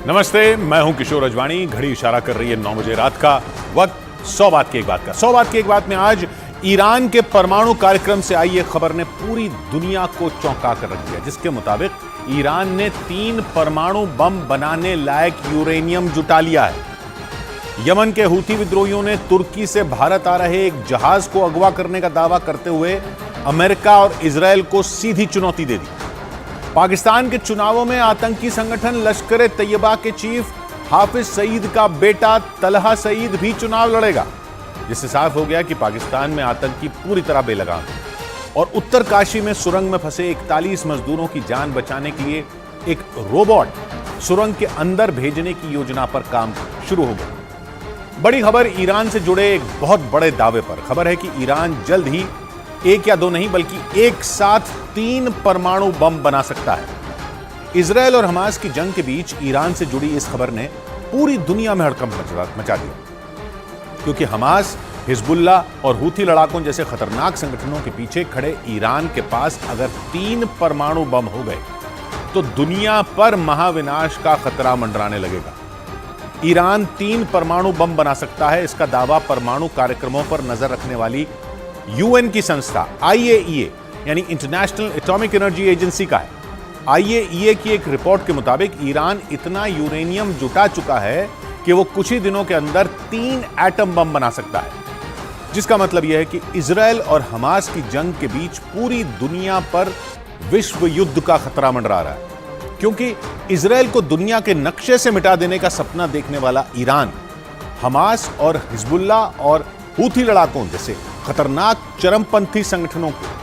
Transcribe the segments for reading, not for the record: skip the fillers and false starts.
नमस्ते, मैं हूं किशोर अजवाणी। घड़ी इशारा कर रही है 9 बजे रात का वक्त। 100 बात की एक बात का 100 बात की एक बात में आज ईरान के परमाणु कार्यक्रम से आई एक खबर ने पूरी दुनिया को चौंका कर रख दिया, जिसके मुताबिक ईरान ने 3 परमाणु बम बनाने लायक यूरेनियम जुटा लिया है। यमन के हूथी विद्रोहियों ने तुर्की से भारत आ रहे एक जहाज को अगवा करने का दावा करते हुए अमेरिका और इजरायल को सीधी चुनौती दे दी। पाकिस्तान के चुनावों में आतंकी संगठन लश्कर-ए-तैयबा के चीफ हाफिज सईद का बेटा तलहा सईद भी चुनाव लड़ेगा, जिससे साफ हो गया कि पाकिस्तान में आतंकी पूरी तरह बेलगाम है। और उत्तरकाशी में सुरंग में फंसे 41 मजदूरों की जान बचाने के लिए एक रोबोट सुरंग के अंदर भेजने की योजना पर काम शुरू हो गया। बड़ी खबर ईरान से जुड़े एक बहुत बड़े दावे पर। खबर है कि ईरान जल्द ही 1 या 2 नहीं बल्कि एक साथ 3 परमाणु बम बना सकता है। इजरायल और हमास की जंग के बीच ईरान से जुड़ी इस खबर ने पूरी दुनिया में हड़कंप मचा दिया, क्योंकि हमास, हिजबुल्ला और हूथी लड़ाकों जैसे खतरनाक संगठनों के पीछे खड़े ईरान के पास अगर 3 परमाणु बम हो गए तो दुनिया पर महाविनाश का खतरा मंडराने लगेगा। ईरान 3 परमाणु बम बना सकता है, इसका दावा परमाणु कार्यक्रमों पर नजर रखने वाली यूएन की संस्था IAEA यानी इंटरनेशनल एटॉमिक एनर्जी एजेंसी का है। IAEA की एक रिपोर्ट के मुताबिक ईरान इतना यूरेनियम जुटा चुका है कि वो कुछ ही दिनों के अंदर 3 एटम बम बना सकता है, जिसका मतलब यह है कि इजरायल और हमास की जंग के बीच पूरी दुनिया पर विश्व युद्ध का खतरा मंडरा रहा है। क्योंकि इजरायल को दुनिया के नक्शे से मिटा देने का सपना देखने वाला ईरान हमास और हिजबुल्ला और हूथी लड़ाकों जैसे खतरनाक चरमपंथी संगठनों को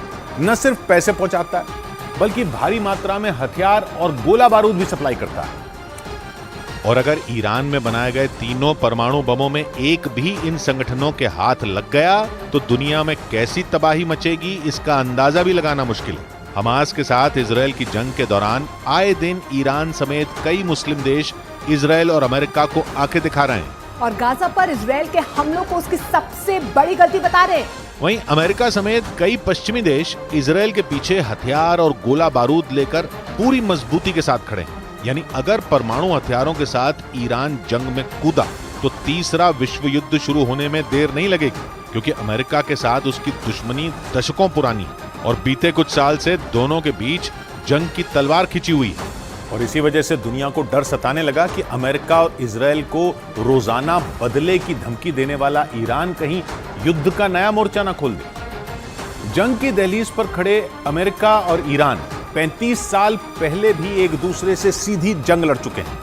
न सिर्फ पैसे पहुंचाता है बल्कि भारी मात्रा में हथियार और गोला बारूद भी सप्लाई करता है। और अगर ईरान में बनाए गए तीनों परमाणु बमों में एक भी इन संगठनों के हाथ लग गया तो दुनिया में कैसी तबाही मचेगी, इसका अंदाजा भी लगाना मुश्किल है। हमास के साथ इजरायल की जंग के दौरान आए दिन ईरान समेत कई मुस्लिम देश इजरायल और अमेरिका को आंखें दिखा रहे हैं और गाजा पर इजरायल के हमलों को उसकी सबसे बड़ी गलती बता रहे हैं। वहीं अमेरिका समेत कई पश्चिमी देश इजरायल के पीछे हथियार और गोला बारूद लेकर पूरी मजबूती के साथ खड़े हैं। यानी अगर परमाणु हथियारों के साथ ईरान जंग में कूदा तो तीसरा विश्व युद्ध शुरू होने में देर नहीं लगेगी, क्योंकि अमेरिका के साथ उसकी दुश्मनी दशकों पुरानी है और बीते कुछ साल से दोनों के बीच जंग की तलवार खिंची हुई है। और इसी वजह से दुनिया को डर सताने लगा कि अमेरिका और इजरायल को रोजाना बदले की धमकी देने वाला ईरान कहीं युद्ध का नया मोर्चा न खोल दे। जंग की दहलीज पर खड़े अमेरिका और ईरान 35 साल पहले भी एक दूसरे से सीधी जंग लड़ चुके हैं,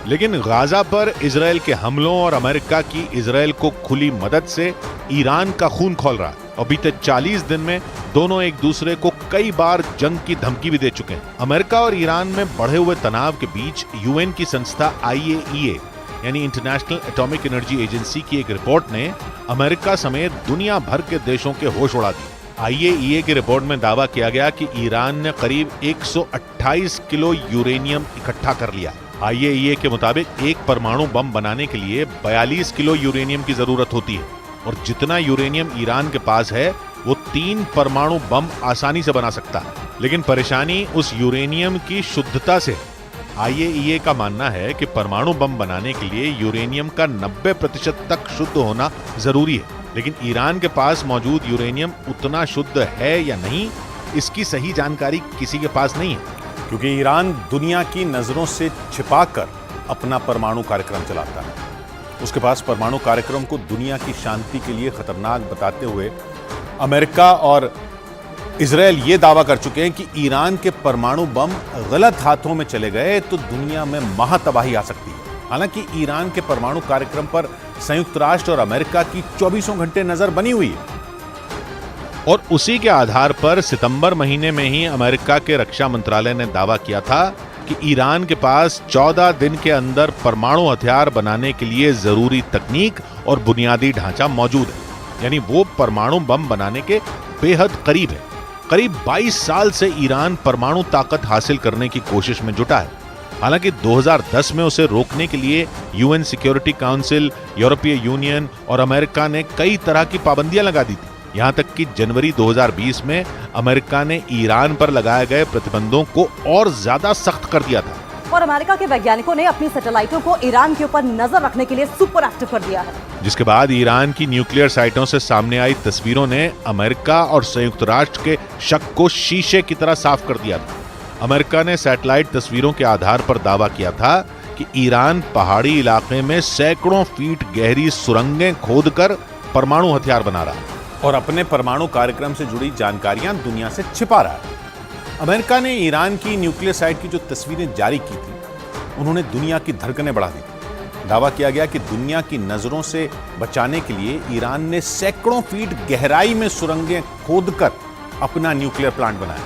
लेकिन गाजा पर इजरायल के हमलों और अमेरिका की इजरायल को खुली मदद से ईरान का खून खौल रहा है। और बीते 40 दिन में दोनों एक दूसरे को कई बार जंग की धमकी भी दे चुके हैं। अमेरिका और ईरान में बढ़े हुए तनाव के बीच यूएन की संस्था IAEA यानी इंटरनेशनल एटॉमिक एनर्जी एजेंसी की एक रिपोर्ट ने अमेरिका समेत दुनिया भर के देशों के होश उड़ा दिए। IAEA की रिपोर्ट में दावा किया गया कि ईरान ने करीब 128 किलो यूरेनियम इकट्ठा कर लिया। IAEA के मुताबिक एक परमाणु बम बनाने के लिए 42 किलो यूरेनियम की जरूरत होती है और जितना यूरेनियम ईरान के पास है वो 3 परमाणु बम आसानी से बना सकता है। लेकिन परेशानी उस यूरेनियम की शुद्धता से। IAEA का मानना है कि परमाणु बम बनाने के लिए यूरेनियम का 90% तक शुद्ध होना जरूरी है, लेकिन ईरान के पास मौजूद यूरेनियम उतना शुद्ध है या नहीं, इसकी सही जानकारी किसी के पास नहीं है, क्योंकि ईरान दुनिया की नजरों से छिपाकर अपना परमाणु कार्यक्रम चलाता है। उसके पास परमाणु कार्यक्रम को दुनिया की शांति के लिए खतरनाक बताते हुए अमेरिका और इजरायल ये दावा कर चुके हैं कि ईरान के परमाणु बम गलत हाथों में चले गए तो दुनिया में महातबाही आ सकती है। हालांकि ईरान के परमाणु कार्यक्रम पर संयुक्त राष्ट्र और अमेरिका की 24 घंटे नजर बनी हुई है और उसी के आधार पर सितंबर महीने में ही अमेरिका के रक्षा मंत्रालय ने दावा किया था कि ईरान के पास 14 दिन के अंदर परमाणु हथियार बनाने के लिए जरूरी तकनीक और बुनियादी ढांचा मौजूद है। यानी वो परमाणु बम बनाने के बेहद करीब है। करीब 22 साल से ईरान परमाणु ताकत हासिल करने की कोशिश में जुटा है। हालांकि 2010 में उसे रोकने के लिए यूएन सिक्योरिटी काउंसिल, यूरोपीय यूनियन और अमेरिका ने कई तरह की पाबंदियां लगा दी थी। यहां तक कि जनवरी 2020 में अमेरिका ने ईरान पर लगाए गए प्रतिबंधों को और ज्यादा सख्त कर दिया था। और अमेरिका के वैज्ञानिकों ने अपनी सैटेलाइटों को ईरान के ऊपर नजर रखने के लिए सुपर एक्टिव कर दिया है। जिसके बाद ईरान की न्यूक्लियर साइटों से सामने आई तस्वीरों ने अमेरिका और संयुक्त राष्ट्र के शक को शीशे की तरह साफ कर दिया था। अमेरिका ने सैटेलाइट तस्वीरों के आधार पर दावा किया था कि ईरान पहाड़ी इलाके में सैकड़ों फीट गहरी सुरंगें खोदकर परमाणु हथियार बना रहा है और अपने परमाणु कार्यक्रम से जुड़ी जानकारियां दुनिया से छिपा रहा है। अमेरिका ने ईरान की न्यूक्लियर साइट की जो तस्वीरें जारी की थी, उन्होंने दुनिया की धड़कनें बढ़ा दी। दावा किया गया कि दुनिया की नजरों से बचाने के लिए ईरान ने सैकड़ों फीट गहराई में सुरंगें खोदकर अपना न्यूक्लियर प्लांट बनाया,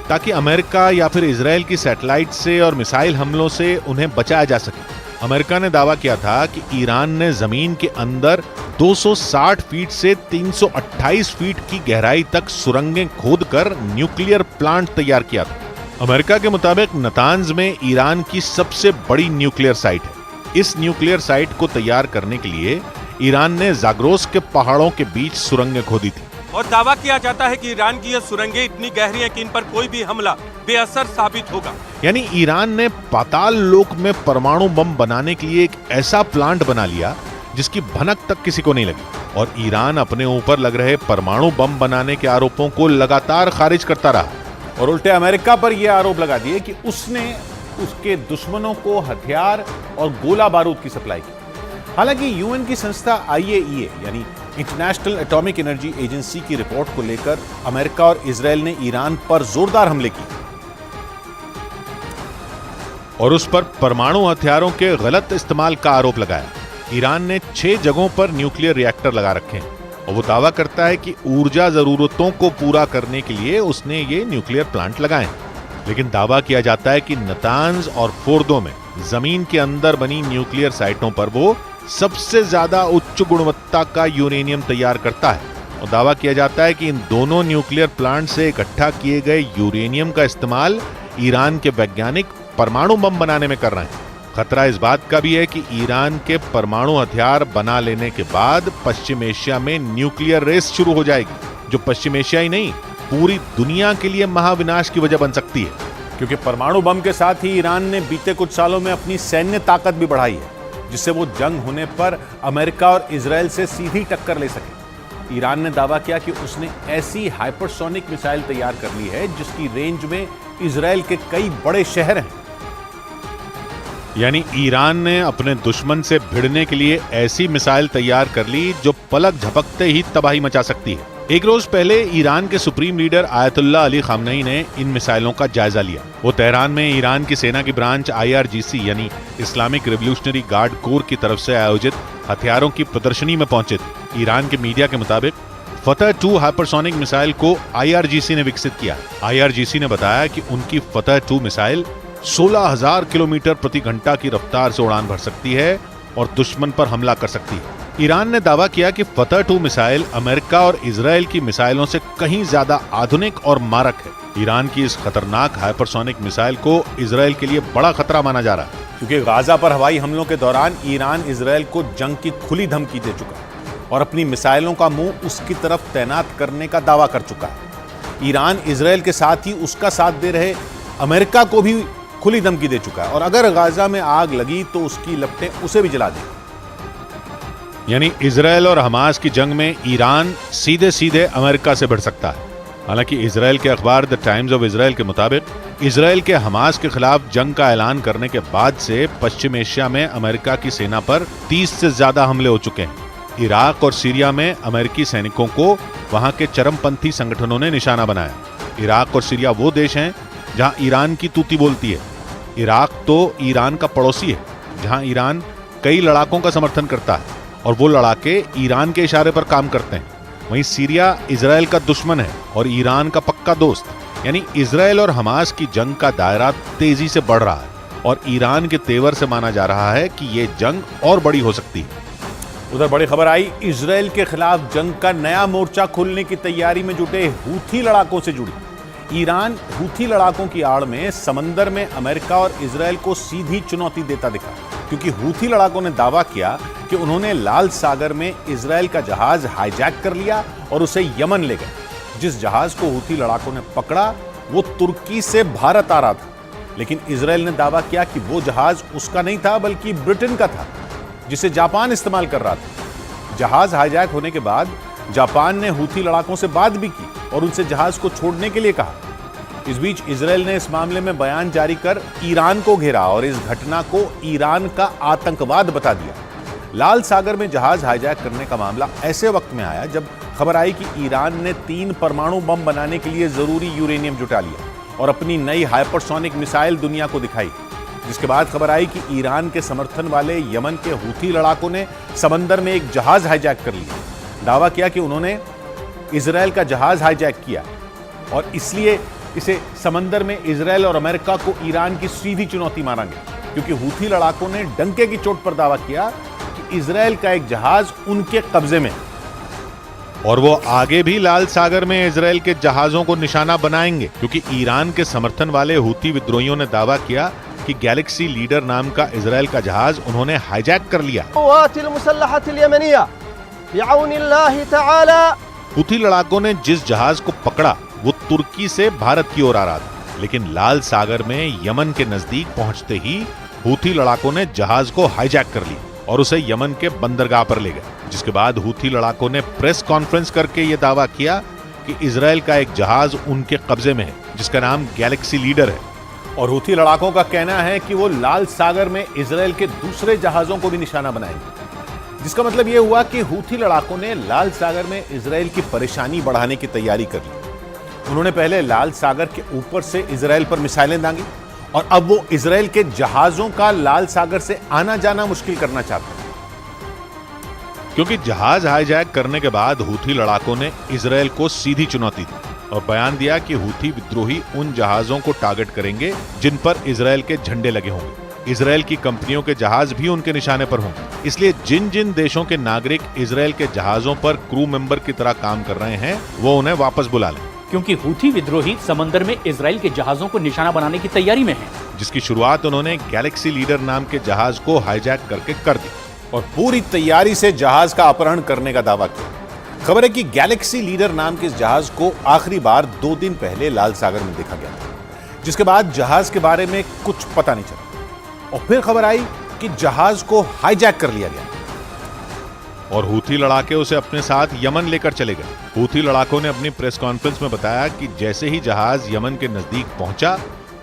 ताकि अमेरिका या फिर इजराइल की सैटेलाइट से और मिसाइल हमलों से उन्हें बचाया जा सके। अमेरिका ने दावा किया था कि ईरान ने जमीन के अंदर 260 फीट से 328 फीट की गहराई तक सुरंगें खोदकर न्यूक्लियर प्लांट तैयार किया था। अमेरिका के मुताबिक नतांज में ईरान की सबसे बड़ी न्यूक्लियर साइट है। इस न्यूक्लियर साइट को तैयार करने के लिए ईरान ने जाग्रोस के पहाड़ों के बीच सुरंगें खोदी थी और दावा किया जाता है कि ईरान की ये सुरंगें इतनी गहरी हैं कि इन पर कोई भी हमला बेअसर साबित होगा। यानी ईरान ने पाताल लोक में परमाणु बम बनाने के लिए एक ऐसा प्लांट बना लिया जिसकी भनक तक किसी को नहीं लगी। और ईरान अपने ऊपर लग रहे परमाणु बम बनाने के आरोपों को लगातार खारिज करता रहा और उल्टे अमेरिका पर यह आरोप लगा दिए कि उसने उसके दुश्मनों को हथियार और गोला बारूद की सप्लाई की। हालांकि यूएन की संस्था आईएईए यानी इंटरनेशनल एटॉमिक एनर्जी एजेंसी की रिपोर्ट को लेकर अमेरिका और इजराइल ने ईरान पर जोरदार हमले किए और उस पर परमाणु हथियारों के गलत इस्तेमाल का आरोप लगाया। ईरान ने 6 जगहों पर न्यूक्लियर रिएक्टर लगा रखे हैं और वो दावा करता है कि ऊर्जा जरूरतों को पूरा करने के लिए उसने ये न्यूक्लियर प्लांट लगाए। लेकिन दावा किया जाता है कि नतांज और फोर्दो में जमीन के अंदर बनी न्यूक्लियर साइटों पर वो सबसे ज्यादा उच्च गुणवत्ता का यूरेनियम तैयार करता है और दावा किया जाता है कि इन दोनों न्यूक्लियर प्लांट से इकट्ठा किए गए यूरेनियम का इस्तेमाल ईरान के वैज्ञानिक परमाणु बम बनाने में कर रहे हैं। खतरा इस बात का भी है कि ईरान के परमाणु हथियार बना लेने के बाद पश्चिम एशिया में न्यूक्लियर रेस शुरू हो जाएगी, जो पश्चिम एशिया ही नहीं पूरी दुनिया के लिए महाविनाश की वजह बन सकती है। क्योंकि परमाणु बम के साथ ही ईरान ने बीते कुछ सालों में अपनी सैन्य ताकत भी बढ़ाई है, जिससे वो जंग होने पर अमेरिका और इजराइल से सीधी टक्कर ले सके। ईरान ने दावा किया कि उसने ऐसी हाइपरसोनिक मिसाइल तैयार कर ली है जिसकी रेंज में इजराइल के कई बड़े शहर हैं। यानी ईरान ने अपने दुश्मन से भिड़ने के लिए ऐसी मिसाइल तैयार कर ली जो पलक झपकते ही तबाही मचा सकती है। एक रोज पहले ईरान के supreme leader Ayatollah Ali Khamenei ने इन मिसाइलों का जायजा लिया। वो तेहरान में ईरान की सेना की ब्रांच IRGC यानी इस्लामिक रिवोल्यूशनरी गार्ड कोर की तरफ से आयोजित हथियारों की प्रदर्शनी में पहुंचे थे। ईरान के मीडिया के मुताबिक फतह 2 हाइपरसोनिक मिसाइल को IRGC ने विकसित किया। IRGC ने बताया कि उनकी फतह 2 मिसाइल 16,000 किलोमीटर प्रति घंटा की रफ्तार से उड़ान भर सकती है और दुश्मन पर हमला कर सकती है। ईरान ने दावा किया कि फतह 2 मिसाइल अमेरिका और इजराइल की मिसाइलों से कहीं ज्यादा आधुनिक और मारक है। ईरान की इस खतरनाक हाइपरसोनिक मिसाइल को इजराइल के लिए बड़ा खतरा माना जा रहा है, क्योंकि गाजा पर हवाई हमलों के दौरान ईरान इजराइल को जंग की खुली धमकी दे चुका है और अपनी मिसाइलों का मुंह उसकी तरफ तैनात करने का दावा कर चुका है। ईरान इजराइल के साथ ही उसका साथ दे रहे अमेरिका को भी खुली धमकी दे चुका है और अगर गाजा में आग लगी तो उसकी लपटें उसे भी जला देंगी। यानी इजराइल और हमास की जंग में ईरान सीधे सीधे अमेरिका से भिड़ सकता है। हालांकि इजराइल के अखबार द टाइम्स ऑफ इजराइल के मुताबिक इजराइल के हमास के खिलाफ जंग का ऐलान करने के बाद से पश्चिम एशिया में अमेरिका की सेना पर 30 से ज्यादा हमले हो चुके हैं। इराक और सीरिया में अमेरिकी सैनिकों को वहां के चरमपंथी संगठनों ने निशाना बनाया। इराक और सीरिया वो देश हैं जहां ईरान की तूती बोलती है। इराक तो ईरान का पड़ोसी है, जहां ईरान कई लड़ाकों का समर्थन करता है और वो लड़ाके ईरान के इशारे पर काम करते हैं। वहीं सीरिया इजराइल का दुश्मन है और ईरान का पक्का दोस्त। यानी इजराइल और हमास की जंग का दायरा तेजी से बढ़ रहा है और ईरान के तेवर से माना जा रहा है कि ये जंग और बड़ी हो सकती है। उधर बड़ी खबर आई इजराइल के खिलाफ जंग का नया मोर्चा खोलने की तैयारी में जुटे हूथी लड़ाकों से जुड़ी। ईरान हूथी लड़ाकों की आड़ में समंदर में अमेरिका और इजराइल को सीधी चुनौती देता दिखा, क्योंकि हूथी लड़ाकों ने दावा किया कि उन्होंने लाल सागर में इजराइल का जहाज हाईजैक कर लिया और उसे यमन ले गए। जिस जहाज को हूथी लड़ाकों ने पकड़ा वो तुर्की से भारत आ रहा था। लेकिन इजराइल ने दावा किया कि वो जहाज उसका नहीं था बल्कि ब्रिटेन का था, जिसे जापान इस्तेमाल कर रहा था। जहाज हाईजैक होने के बाद जापान ने हूथी लड़ाकों से बात भी की और उनसे जहाज को छोड़ने के लिए कहा। इस बीच इजराइल ने इस मामले में बयान जारी कर ईरान को घेरा और इस घटना को ईरान का आतंकवाद बता दिया। लाल सागर में जहाज हाईजैक करने का मामला ऐसे वक्त में आया जब खबर आई कि ईरान ने 3 परमाणु बम बनाने के लिए जरूरी यूरेनियम जुटा लिया और अपनी नई हाइपरसोनिक मिसाइल दुनिया को दिखाई, जिसके बाद खबर आई कि ईरान के समर्थन वाले यमन के हूथी लड़ाकों ने समंदर में एक जहाज हाईजैक कर लिया। दावा किया कि उन्होंने इजराइल का जहाज हाईजैक किया और इसलिए इसे समंदर में इजराइल और अमेरिका को ईरान की सीधी चुनौती माना गया, क्योंकि हूथी लड़ाकों ने डंके की चोट पर दावा किया कि इजराइल का एक जहाज उनके कब्जे में। और वो आगे भी लाल सागर में इजराइल के जहाजों को निशाना बनाएंगे, क्योंकि ईरान के समर्थन वाले हूथी विद्रोहियों ने दावा किया कि गैलेक्सी लीडर नाम का इजराइल का जहाज उन्होंने हाईजैक कर लिया। हूथी लड़ाकों ने जिस जहाज को पकड़ा वो तुर्की से भारत की ओर आ रहा था, लेकिन लाल सागर में यमन के नजदीक पहुंचते ही हूथी लड़ाकों ने जहाज को हाईजैक कर लिया और उसे यमन के बंदरगाह पर ले गए, जिसके बाद हूथी लड़ाकों ने प्रेस कॉन्फ्रेंस करके ये दावा किया कि इजराइल का एक जहाज उनके कब्जे में है जिसका नाम गैलेक्सी लीडर है। और हूथी लड़ाकों का कहना है कि वो लाल सागर में इजराइल के दूसरे जहाजों को भी निशाना बनाएंगे, जिसका मतलब यह हुआ कि हूथी लड़ाकों ने लाल सागर में इजराइल की परेशानी बढ़ाने की तैयारी कर ली। उन्होंने पहले लाल सागर के ऊपर से इजराइल पर मिसाइलें दागी और अब वो इजराइल के जहाजों का लाल सागर से आना जाना मुश्किल करना चाहते हैं। क्योंकि जहाज हाईजैक करने के बाद हूथी लड़ाकों ने इजराइल को सीधी चुनौती दी और बयान दिया कि हूथी विद्रोही उन जहाजों को टारगेट करेंगे जिन पर इजराइल के झंडे लगे होंगे। इजराइल की कंपनियों के जहाज भी उनके निशाने पर होंगे, इसलिए जिन जिन देशों के नागरिक इजराइल के जहाजों पर क्रू मेंबर की तरह काम कर रहे हैं वो उन्हें वापस बुला लें, क्योंकि हूथी विद्रोही समंदर में इजराइल के जहाजों को निशाना बनाने की तैयारी में हैं, जिसकी शुरुआत उन्होंने गैलेक्सी लीडर नाम के जहाज को हाईजैक करके कर दी और पूरी तैयारी से जहाज का अपहरण करने का दावा किया। खबर है कि गैलेक्सी लीडर नाम के इस जहाज को आखिरी बार 2 दिन पहले लाल सागर में देखा गया था, जिसके बाद जहाज के बारे में कुछ पता नहीं चला और फिर खबर आई कि जहाज को हाईजैक कर लिया गया और हूथी लड़ाके उसे अपने साथ यमन लेकर चले गए। हूथी लड़ाकों ने अपनी प्रेस कॉन्फ्रेंस में बताया कि जैसे ही जहाज यमन के नजदीक पहुंचा,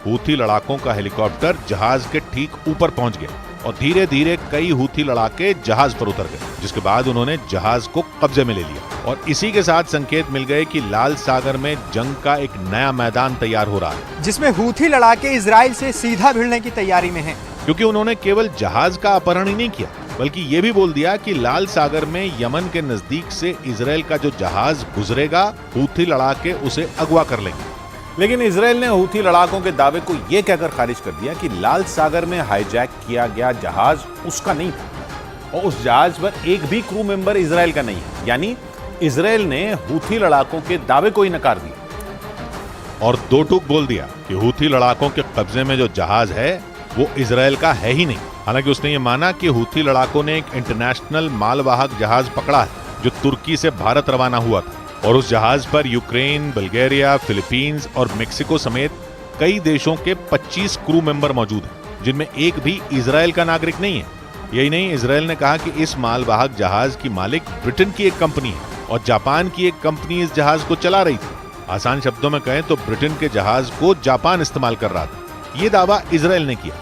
हूथी लड़ाकों का हेलीकॉप्टर जहाज के ठीक ऊपर पहुंच गया और धीरे धीरे कई हूथी लड़ाके जहाज पर उतर गए, जिसके बाद उन्होंने जहाज को कब्जे में ले लिया और इसी के साथ संकेत मिल गए कि लाल सागर में जंग का एक नया मैदान तैयार हो रहा है, जिसमें हूथी लड़ाके इजराइल से सीधा भिड़ने की तैयारी में हैं। क्योंकि उन्होंने केवल जहाज का अपहरण ही नहीं किया बल्कि ये भी बोल दिया कि लाल सागर में यमन के नजदीक से इजराइल का जो जहाज गुजरेगा हूथी लड़ाके उसे अगवा कर लेंगे। लेकिन इजराइल ने हूथी लड़ाकों के दावे को यह कहकर खारिज कर दिया कि लाल सागर में हाईजैक किया गया जहाज उसका नहीं था और उस जहाज पर एक भी क्रू मेंबर इजराइल का नहीं है। यानी इजराइल ने हूथी लड़ाकों के दावे को ही नकार दिया और दो टूक बोल दिया कि हूथी लड़ाकों के कब्जे में जो जहाज है वो इजराइल का है ही नहीं। हालांकि उसने ये माना कि हूथी लड़ाकों ने एक इंटरनेशनल मालवाहक जहाज पकड़ा है जो तुर्की से भारत रवाना हुआ था और उस जहाज पर यूक्रेन, बल्गेरिया, फिलीपींस और मेक्सिको समेत कई देशों के 25 क्रू मेंबर मौजूद हैं, जिनमें एक भी इजराइल का नागरिक नहीं है। यही नहीं, इजराइल ने कहा कि इस मालवाहक जहाज की मालिक ब्रिटेन की एक कंपनी है और जापान की एक कंपनी इस जहाज को चला रही थी। आसान शब्दों में कहें तो ब्रिटेन के जहाज को जापान इस्तेमाल कर रहा था। ये दावा इजराइल ने किया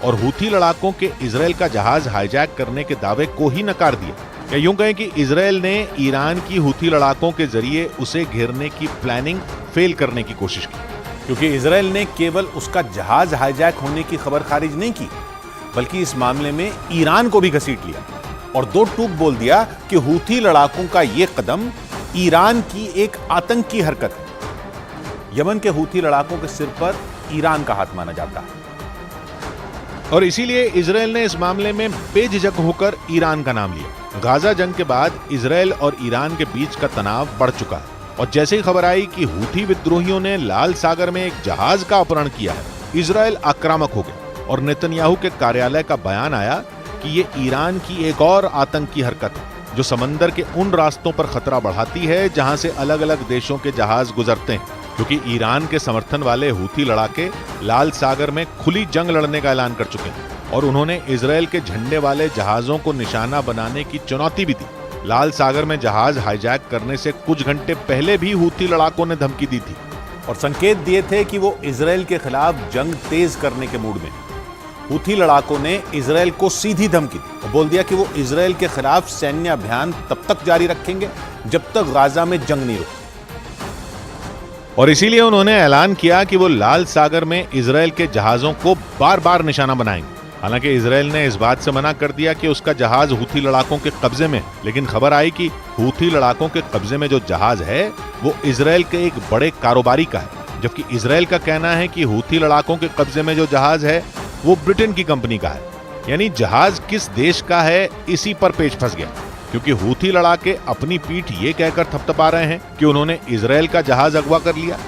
और हूथी लड़ाकों के इजराइल का जहाज हाईजैक करने के दावे को ही नकार दिया। या यूं कहें कि इजराइल ने ईरान की हूथी लड़ाकों के जरिए उसे घेरने की प्लानिंग फेल करने की कोशिश की, क्योंकि इजराइल ने केवल उसका जहाज हाईजैक होने की खबर खारिज नहीं की बल्कि इस मामले में ईरान को भी घसीट लिया और दो टूक बोल दिया कि हूथी लड़ाकों का यह कदम ईरान की एक आतंकी हरकत है। यमन के हूथी लड़ाकों के सिर पर ईरान का हाथ माना जाता है और इसीलिए इजराइल ने इस मामले में बेझिझक होकर ईरान का नाम लिया। गाजा जंग के बाद इजराइल और ईरान के बीच का तनाव बढ़ चुका है और जैसे ही खबर आई कि हूथी विद्रोहियों ने लाल सागर में एक जहाज का अपहरण किया है, इजराइल आक्रामक हो गया और नेतन्याहू के कार्यालय का बयान आया कि ये ईरान की एक और आतंकी हरकत है जो समंदर के उन रास्तों पर खतरा बढ़ाती है जहां से अलग अलग देशों के जहाज गुजरते हैं क्योंकि ईरान के समर्थन वाले हूथी लड़ाके लाल सागर में खुली जंग लड़ने का ऐलान कर चुके हैं और उन्होंने इजरायल के झंडे वाले जहाजों को निशाना बनाने की चुनौती भी दी। लाल सागर में जहाज हाईजैक करने से कुछ घंटे पहले भी हूथी लड़ाकों ने धमकी दी थी और संकेत दिए थे कि वो इजरायल के खिलाफ जंग तेज करने के मूड में। हूथी लड़ाकों ने इजरायल को सीधी धमकी दी और बोल दिया कि वो इजरायल के खिलाफ सैन्य अभियान तब तक जारी रखेंगे जब तक गाजा में जंग नहीं रुकती। और इसीलिए उन्होंने ऐलान किया कि वो लाल सागर में इजरायल के जहाजों को बार बार निशाना बनाएंगे। हालांकि इजरायल ने इस बात से मना कर दिया कि उसका जहाज हूथी लड़ाकों के कब्जे में है, लेकिन खबर आई कि हूथी लड़ाकों के कब्जे में जो जहाज है वो इजरायल के एक बड़े कारोबारी का है, जबकि इजरायल का कहना है कि हूथी लड़ाकों के कब्जे में जो जहाज है वो ब्रिटेन की कंपनी का है। यानी जहाज किस देश का है इसी पर पेच फंस गया, क्योंकि हूथी लड़ाके अपनी पीठ ये कहकर थपथपा रहे हैं कि उन्होंने इजरायल का जहाज अगवा कर लिया,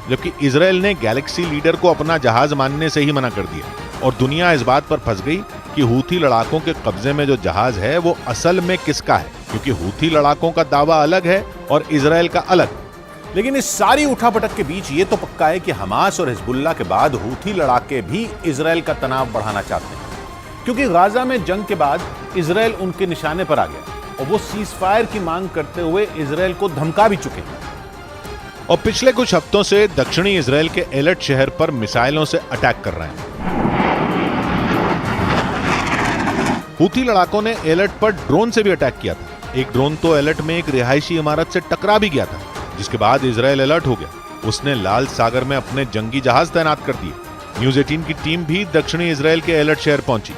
जबकि इजरायल ने गैलेक्सी लीडर को अपना जहाज मानने से ही मना कर दिया और दुनिया इस बात पर फंस गई कि हूथी लड़ाकों के कब्जे में जो जहाज है वो असल में किसका है, क्योंकि हूथी लड़ाकों का दावा अलग है और इजरायल का अलग। लेकिन इस सारी उठापटक के बीच ये तो पक्का है कि हमास और हिजबुल्लाह के बाद हूथी लड़ाके भी इजरायल का तनाव बढ़ाना चाहते हैं, क्योंकि गाजा में जंग के बाद इजरायल उनके निशाने पर आ गया और वो सीजफायर की मांग करते हुए इजरायल को धमका भी चुके हैं। और पिछले कुछ हफ्तों से दक्षिणी इजरायल के एलट शहर पर मिसाइलों से अटैक कर रहे हैं। हूथी लड़ाकों ने एलट पर ड्रोन से भी अटैक किया था। एक ड्रोन तो एलट में एक रिहायशी इमारत से टकरा भी गया था, जिसके बाद इजरायल अलर्ट हो गया। उसने लाल सागर में अपने जंगी जहाज तैनात कर दिए। न्यूज़ 18 की टीम भी दक्षिणी इजरायल के एलट शहर पहुंची,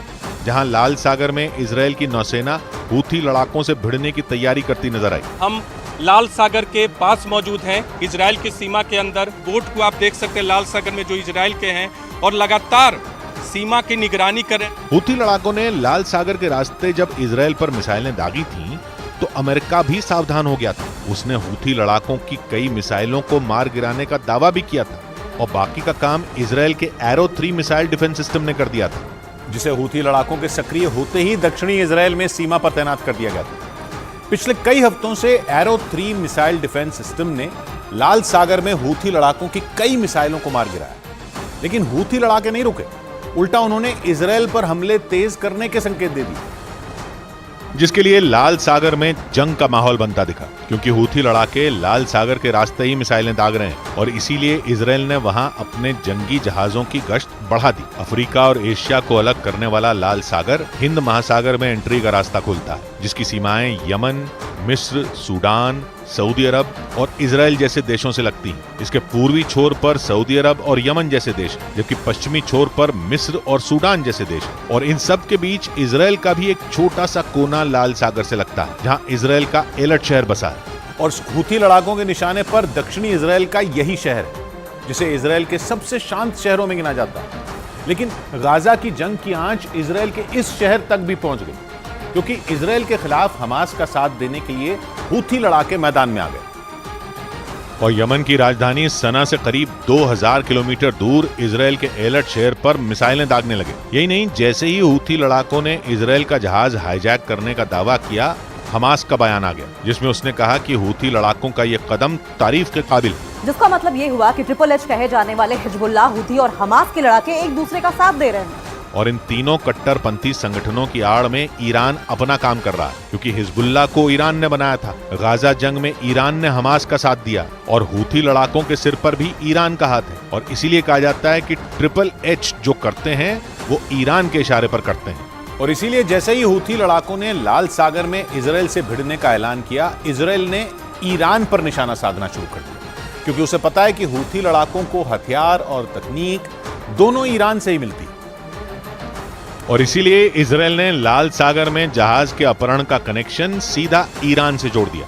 जहां लाल सागर में इजरायल की नौसेना हूथी लड़ाकों से भिड़ने की तैयारी करती नजर आई। हम लाल सागर के पास मौजूद हैं, इजराइल की सीमा के अंदर। बोट को आप देख सकते हैं लाल सागर में जो इजराइल के हैं और लगातार सीमा की निगरानी करें। हूथी लड़ाकों ने लाल सागर के रास्ते जब इजरायल पर मिसाइलें दागी थीं, तो अमेरिका भी सावधान हो गया था। उसने हूथी लड़ाकों की कई मिसाइलों को मार गिराने का दावा भी किया था और बाकी का काम इजरायल के एरो 3 मिसाइल डिफेंस सिस्टम ने कर दिया था, जिसे हूथी लड़ाकों के सक्रिय होते ही दक्षिणी इजरायल में सीमा पर तैनात कर दिया गया था। पिछले कई हफ्तों से एरो 3 मिसाइल डिफेंस सिस्टम ने लाल सागर में हूथी लड़ाकों की कई मिसाइलों को मार गिराया, लेकिन हूथी लड़ाके नहीं रुके। उल्टा उन्होंने इजरायल पर हमले तेज करने के संकेत दे दिए, जिसके लिए लाल सागर में जंग का माहौल बनता दिखा, क्योंकि हूथी लड़ाके लाल सागर के रास्ते ही मिसाइलें दाग रहे हैं और इसीलिए इजरायल ने वहां अपने जंगी जहाजों की गश्त बढ़ा दी। अफ्रीका और एशिया को अलग करने वाला लाल सागर हिंद महासागर में एंट्री का रास्ता खोलता है, जिसकी सीमाएं यमन, मिस्र, सूडान, सऊदी अरब और इजरायल जैसे देशों से लगती हैं। इसके पूर्वी छोर पर सऊदी अरब और यमन जैसे देश, जबकि पश्चिमी छोर पर मिस्र और सूडान जैसे देश, और इन सब के बीच इजरायल का भी एक छोटा सा कोना लाल सागर से लगता है, जहां इजरायल का एलट शहर बसा है। और हूथी लड़ाकों के निशाने पर दक्षिणी इजरायल का यही शहर है, जिसे इजरायल के सबसे शांत शहरों में गिना जाता है। लेकिन गाजा की जंग की आंच इजरायल के इस शहर तक भी पहुंच गई, क्योंकि इजरायल के खिलाफ हमास का साथ देने के लिए हूथी लड़ाके मैदान में आ गए। और यमन की राजधानी सना से करीब 2000 किलोमीटर दूर इजरायल के एलट शहर पर मिसाइलें दागने लगे। यही नहीं, जैसे ही हूथी लड़ाकों ने इजरायल का जहाज हाईजैक करने का दावा किया, हमास का बयान आ गया, जिसमें उसने कहा कि हूथी लड़ाकों का यह कदम तारीफ के काबिल है। जिसका मतलब ये हुआ कि ट्रिपल एच कहे जाने वाले हिजबुल्लाह, हूथी और हमास के लड़ाके एक दूसरे का साथ दे रहे हैं। और इन तीनों कट्टरपंथी संगठनों की आड़ में ईरान अपना काम कर रहा है, क्योंकि हिजबुल्लाह को ईरान ने बनाया था। गाजा जंग में ईरान ने हमास का साथ दिया और हूथी लड़ाकों के सिर पर भी ईरान का हाथ है। और इसीलिए कहा जाता है कि ट्रिपल एच जो करते हैं वो ईरान के इशारे पर करते हैं। और इसीलिए जैसे ही हूथी लड़ाकों ने लाल सागर में इजरायल से भिड़ने का ऐलान किया, इजरायल ने ईरान पर निशाना साधना शुरू कर दिया, क्योंकि उसे पता है कि हूथी लड़ाकों को हथियार और तकनीक दोनों ईरान से ही मिलती है। और इसीलिए इजरायल ने लाल सागर में जहाज के अपहरण का कनेक्शन सीधा ईरान से जोड़ दिया।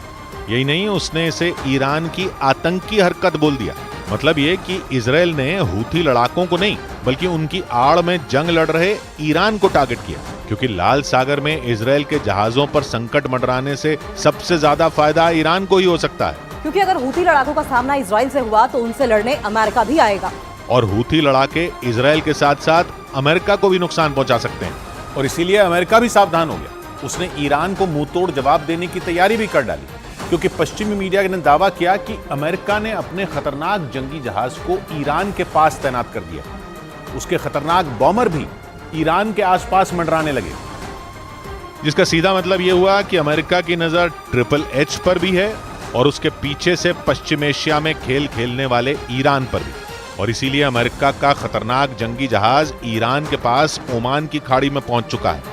यही नहीं, उसने इसे ईरान की आतंकी हरकत बोल दिया। मतलब ये कि इजरायल ने हूथी लड़ाकों को नहीं, बल्कि उनकी आड़ में जंग लड़ रहे ईरान को टारगेट किया, क्योंकि लाल सागर में इजरायल के जहाजों पर संकट मंडराने से सबसे ज्यादा फायदा ईरान को ही हो सकता है। क्योंकि अगर हूथी लड़ाकों का सामना इजराइल से हुआ तो उनसे लड़ने अमेरिका भी आएगा, और हूथी लड़ाके इजरायल के साथ साथ अमेरिका को भी नुकसान पहुंचा सकते हैं। और इसीलिए अमेरिका भी सावधान हो गया। उसने ईरान को मुंहतोड़ जवाब देने की तैयारी भी कर डाली। क्योंकि पश्चिमी मीडिया ने दावा किया कि अमेरिका ने अपने खतरनाक जंगी जहाज को ईरान के पास तैनात कर दिया। उसके खतरनाक बॉमर भी ईरान के आसपास मंडराने लगे, जिसका सीधा मतलब यह हुआ कि अमेरिका की नजर ट्रिपल एच पर भी है और उसके पीछे से पश्चिम एशिया में खेल खेलने वाले ईरान पर भी। और इसीलिए अमेरिका का खतरनाक जंगी जहाज ईरान के पास ओमान की खाड़ी में पहुंच चुका है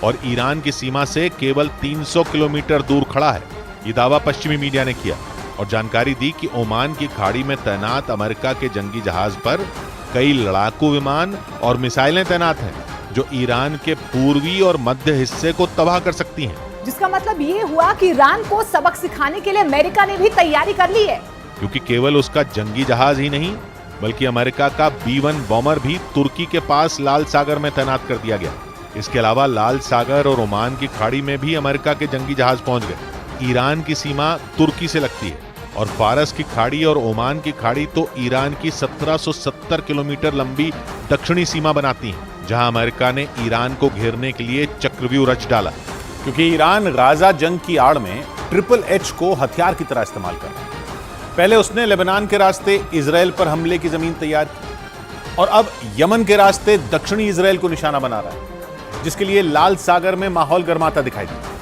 और ईरान की सीमा से केवल 300 किलोमीटर दूर खड़ा है। ये दावा पश्चिमी मीडिया ने किया और जानकारी दी कि ओमान की खाड़ी में तैनात अमेरिका के जंगी जहाज पर कई लड़ाकू विमान और मिसाइलें तैनात हैं जो ईरान के पूर्वी और मध्य हिस्से को तबाह कर सकती हैं। जिसका मतलब ये हुआ कि ईरान को सबक सिखाने के लिए अमेरिका ने भी तैयारी कर ली है, क्योंकि केवल उसका जंगी जहाज ही नहीं बल्कि अमेरिका का B-1 बॉमर भी तुर्की के पास लाल सागर में तैनात कर दिया गया। इसके अलावा लाल सागर और ओमान की खाड़ी में भी अमेरिका के जंगी जहाज पहुंच गए। ईरान की सीमा तुर्की से लगती है और फारस की खाड़ी और ओमान की खाड़ी तो ईरान की 1770 किलोमीटर लंबी दक्षिणी सीमा बनाती हैं, जहां अमेरिका ने ईरान को घेरने के लिए चक्रव्यूह रच डाला, क्योंकि ईरान गाजा जंग की आड़ में ट्रिपल एच को हथियार की तरह इस्तेमाल कर रहा है। पहले उसने लेबनान के रास्ते इजराइल पर हमले की जमीन तैयार की और अब यमन के रास्ते दक्षिणी इजराइल को निशाना बना रहा है, जिसके लिए लाल सागर में माहौल गर्माता दिखाई दिया।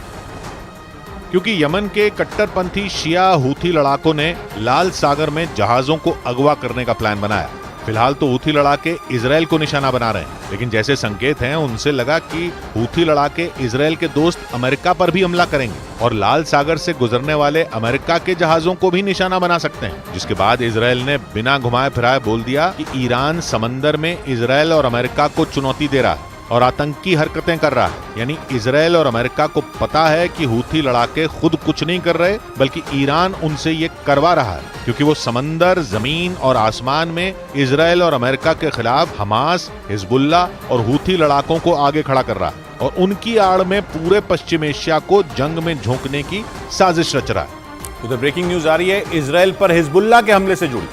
क्योंकि यमन के कट्टरपंथी शिया हूथी लड़ाकों ने लाल सागर में जहाजों को अगवा करने का प्लान बनाया। फिलहाल तो हूथी लड़ाके इजराइल को निशाना बना रहे हैं, लेकिन जैसे संकेत हैं उनसे लगा कि हूथी लड़ाके इजराइल के दोस्त अमेरिका पर भी हमला करेंगे और लाल सागर से गुजरने वाले अमेरिका के जहाजों को भी निशाना बना सकते हैं। जिसके बाद इजराइल ने बिना घुमाए फिराए बोल दिया कि ईरान समंदर में इजराइल और अमेरिका को चुनौती दे रहा है और आतंकी हरकतें कर रहा है। यानी इजराइल और अमेरिका को पता है कि हूथी लड़ाके खुद कुछ नहीं कर रहे बल्कि ईरान उनसे ये करवा रहा है, क्योंकि वो समंदर, जमीन और आसमान में इजराइल और अमेरिका के खिलाफ हमास, हिजबुल्ला और हूथी लड़ाकों को आगे खड़ा कर रहा है और उनकी आड़ में पूरे पश्चिम एशिया को जंग में झोंकने की साजिश रच रहा है। उधर ब्रेकिंग न्यूज आ रही है इजराइल पर हिजबुल्ला के हमले से जुड़ी।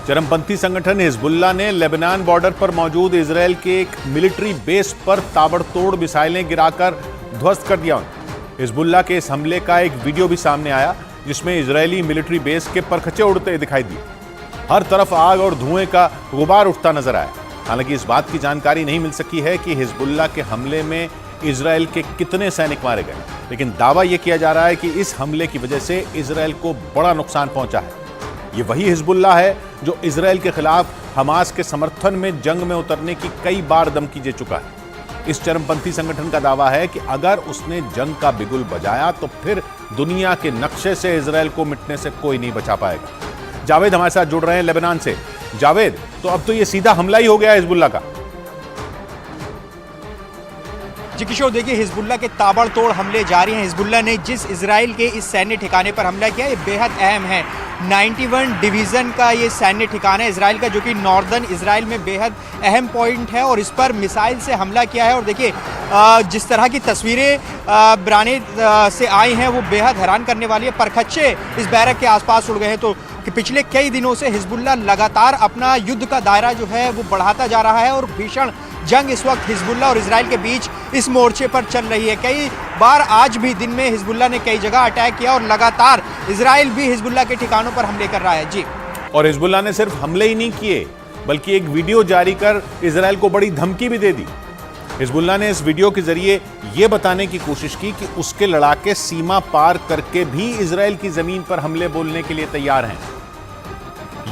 चरमपंथी संगठन हिजबुल्ला ने लेबनान बॉर्डर पर मौजूद इजराइल के एक मिलिट्री बेस पर ताबड़तोड़ मिसाइलें गिराकर ध्वस्त कर दिया। हिजबुल्ला के इस हमले का एक वीडियो भी सामने आया जिसमें इजरायली मिलिट्री बेस के परखचे उड़ते दिखाई दिए। हर तरफ आग और धुएं का गुबार उठता नजर आया। हालांकि इस बात की जानकारी नहीं मिल सकी है कि हिजबुल्ला के हमले में इजराइल के कितने सैनिक मारे गए, लेकिन दावा यह किया जा रहा है कि इस हमले की वजह से इजराइल को बड़ा नुकसान पहुंचा है। ये वही हिजबुल्ला है जो इजराइल के खिलाफ हमास के समर्थन में जंग में उतरने की कई बार धमकी दे चुका है। इस चरमपंथी संगठन का दावा है कि अगर उसने जंग का बिगुल बजाया तो फिर दुनिया के नक्शे से इजराइल को मिटने से कोई नहीं बचा पाएगा। जावेद हमारे साथ जुड़ रहे हैं लेबनान से। जावेद, तो अब तो ये सीधा हमला ही हो गया हिजबुल्ला का। जी किशोर, देखिए हिजबुल्ला के ताबड़तोड़ हमले जारी हैं। हिजबुल्ला ने जिस इजराइल के इस सैन्य ठिकाने पर हमला किया ये बेहद अहम है। 91 डिवीज़न का ये सैन्य ठिकाना है इजराइल का, जो कि नॉर्दर्न इजराइल में बेहद अहम पॉइंट है और इस पर मिसाइल से हमला किया है। और देखिए जिस तरह की तस्वीरें बराने से आई हैं वो बेहद हैरान करने वाली है। परखच्चे इस बैरक के आसपास उड़ गए हैं। तो कि पिछले कई दिनों से हिजबुल्ला लगातार अपना युद्ध का दायरा जो है वो बढ़ाता जा रहा है और भीषण जंग इस वक्त हिजबुल्ला और इजराइल के बीच इस मोर्चे पर चल रही है। कई बार आज भी दिन में हिजबुल्ला ने कई जगह अटैक किया और लगातार इजराइल भी हिजबुल्ला के ठिकानों पर हमले कर रहा है। जी, और हिजबुल्ला ने सिर्फ हमले ही नहीं किए बल्कि एक वीडियो जारी कर इजराइल को बड़ी धमकी भी दे दी। हिजबुल्ला ने इस वीडियो के जरिए यह बताने की कोशिश की कि उसके लड़ाके सीमा पार करके भी इजराइल की जमीन पर हमले बोलने के लिए तैयार हैं।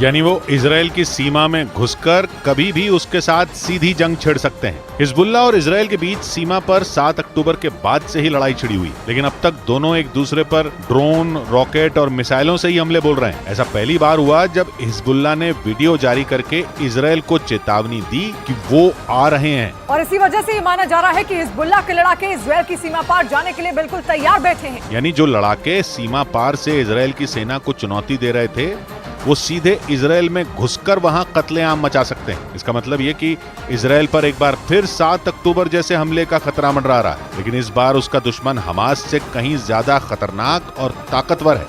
यानी वो इजराइल की सीमा में घुसकर कभी भी उसके साथ सीधी जंग छेड़ सकते हैं। हिजबुल्ला और इजराइल के बीच सीमा पर 7 अक्टूबर के बाद से ही लड़ाई छिड़ी हुई, लेकिन अब तक दोनों एक दूसरे पर ड्रोन, रॉकेट और मिसाइलों से ही हमले बोल रहे हैं। ऐसा पहली बार हुआ जब हिजबुल्ला ने वीडियो जारी करके इजराइल को चेतावनी दी कि वो आ रहे हैं। और इसी वजह से ये माना जा रहा है कि हिजबुल्ला के लड़ाके इजराइल की सीमा पार जाने के लिए बिल्कुल तैयार बैठे हैं। यानी जो लड़ाके सीमा पार से इजराइल की सेना को चुनौती दे रहे थे वो सीधे इजराइल में घुसकर वहां कत्लेआम मचा सकते हैं। इसका मतलब ये कि इजराइल पर एक बार फिर 7 अक्टूबर जैसे हमले का खतरा मंडरा रहा है, लेकिन इस बार उसका दुश्मन हमास से कहीं ज्यादा खतरनाक और ताकतवर है।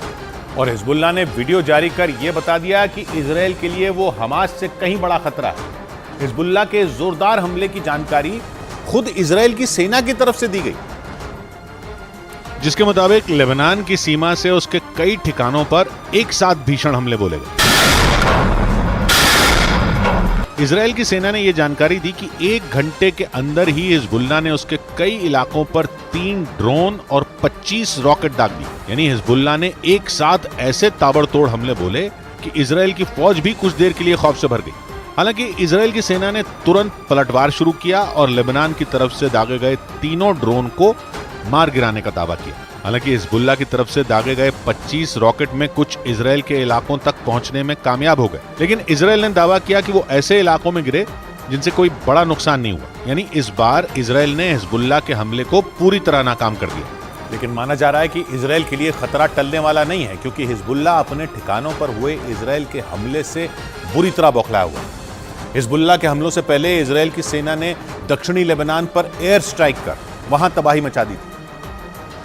और हिजबुल्ला ने वीडियो जारी कर यह बता दिया कि इजराइल के लिए वो हमास से कहीं बड़ा खतरा है। हिजबुल्ला के जोरदार हमले की जानकारी खुद इजराइल की सेना की तरफ से दी गई। जिसके मुताबिक लेबनान की सीमा से उसके कई ठिकानों पर एक साथ भीषण हमले बोले गए। इजराइल की सेना ने यह जानकारी दी कि 1 घंटे के अंदर ही हिजबुल्लाह ने उसके कई इलाकों पर 3 ड्रोन और 25 रॉकेट दाग दी। यानी हिजबुल्लाह ने एक साथ ऐसे ताबड़तोड़ हमले बोले कि इजराइल की फौज भी कुछ देर के लिए खौफ से भर गई। हालांकि इजराइल की सेना ने तुरंत पलटवार शुरू किया और लेबनान की तरफ से दागे गए तीनों ड्रोन को मार गिराने का दावा किया। हालांकि हिजबुल्लाह की तरफ से दागे गए 25 रॉकेट में कुछ इजराइल के इलाकों तक पहुंचने में कामयाब हो गए, लेकिन इजराइल ने दावा किया कि वो ऐसे इलाकों में गिरे जिनसे कोई बड़ा नुकसान नहीं हुआ। यानी इस बार इजराइल ने हिजबुल्लाह के हमले को पूरी तरह नाकाम कर दिया। लेकिन माना जा रहा है कि इजराइल के लिए खतरा टलने वाला नहीं है, क्योंकि हिजबुल्लाह अपने ठिकानों पर हुए इजराइल के हमले से बुरी तरह बौखलाया हुआ है। हिजबुल्लाह के हमलों से पहले इजराइल की सेना ने दक्षिणी लेबनान पर एयर स्ट्राइक कर वहां तबाही मचा दी थी,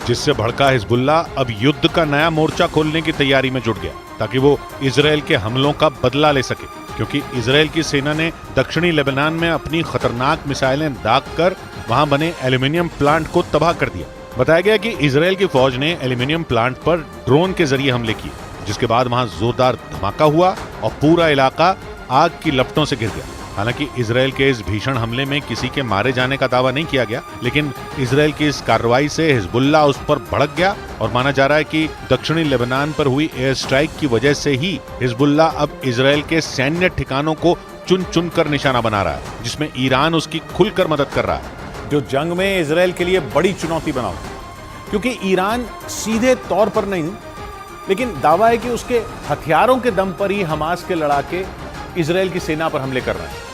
जिससे भड़का हिजबुल्लाह अब युद्ध का नया मोर्चा खोलने की तैयारी में जुट गया ताकि वो इजराइल के हमलों का बदला ले सके। क्योंकि इजराइल की सेना ने दक्षिणी लेबनान में अपनी खतरनाक मिसाइलें दागकर वहां बने एल्यूमिनियम प्लांट को तबाह कर दिया। बताया गया कि इजराइल की फौज ने एल्यूमिनियम प्लांट पर ड्रोन के जरिए हमले किए, जिसके बाद वहां जोरदार धमाका हुआ और पूरा इलाका आग की लपटों से घिर गया। हालांकि इजराइल के इस भीषण हमले में किसी के मारे जाने का दावा नहीं किया गया, लेकिन इजराइल की इस कार्रवाई से हिजबुल्लाह उस पर भड़क गया और माना जा रहा है कि दक्षिणी लेबनान पर हुई एयर स्ट्राइक की वजह से ही हिजबुल्लाह अब इजराइल के सैन्य ठिकानों को चुन चुन कर निशाना बना रहा है, जिसमें ईरान उसकी खुलकर मदद कर रहा है, जो जंग में इजराइल के लिए बड़ी चुनौती बना हुआ। क्योंकि ईरान सीधे तौर पर नहीं, लेकिन दावा है कि उसके हथियारों के दम पर ही हमास के लड़ाके इजराइल की सेना पर हमले कर रहे हैं।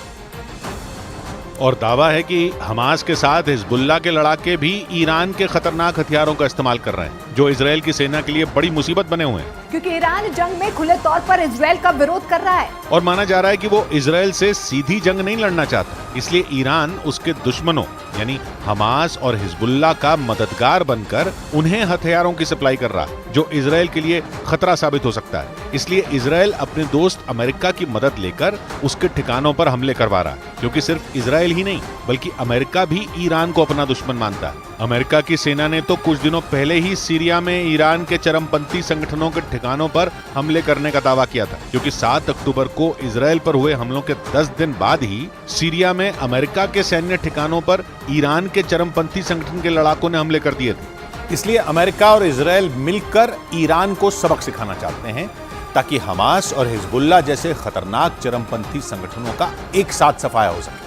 और दावा है कि हमास के साथ हिजबुल्लाह के लड़ाके भी ईरान के खतरनाक हथियारों का इस्तेमाल कर रहे हैं, जो इजराइल की सेना के लिए बड़ी मुसीबत बने हुए हैं। क्योंकि ईरान जंग में खुले तौर पर इजराइल का विरोध कर रहा है और माना जा रहा है कि वो इजराइल से सीधी जंग नहीं लड़ना चाहता, इसलिए ईरान उसके दुश्मनों यानी हमास और हिजबुल्लाह का मददगार बनकर उन्हें हथियारों की सप्लाई कर रहा है, जो इजराइल के लिए खतरा साबित हो सकता है। इसलिए इजराइल अपने दोस्त अमेरिका की मदद लेकर उसके ठिकानों पर हमले करवा रहा है, क्योंकि सिर्फ इजराइल ही नहीं बल्कि अमेरिका भी ईरान को अपना दुश्मन मानता है। अमेरिका की सेना ने तो कुछ दिनों पहले ही सीरिया में ईरान के चरमपंथी संगठनों के ठिकानों पर हमले करने का दावा किया था, क्योंकि 7 अक्टूबर को इजराइल पर हुए हमलों के 10 दिन बाद ही सीरिया में अमेरिका के सैन्य ठिकानों पर ईरान के चरमपंथी संगठन के लड़ाकों ने हमले कर दिए थे। इसलिए अमेरिका और इजराइल मिलकर ईरान को सबक सिखाना चाहते हैं, ताकि हमास और हिजबुल्लाह जैसे खतरनाक चरमपंथी संगठनों का एक साथ सफाया हो सके।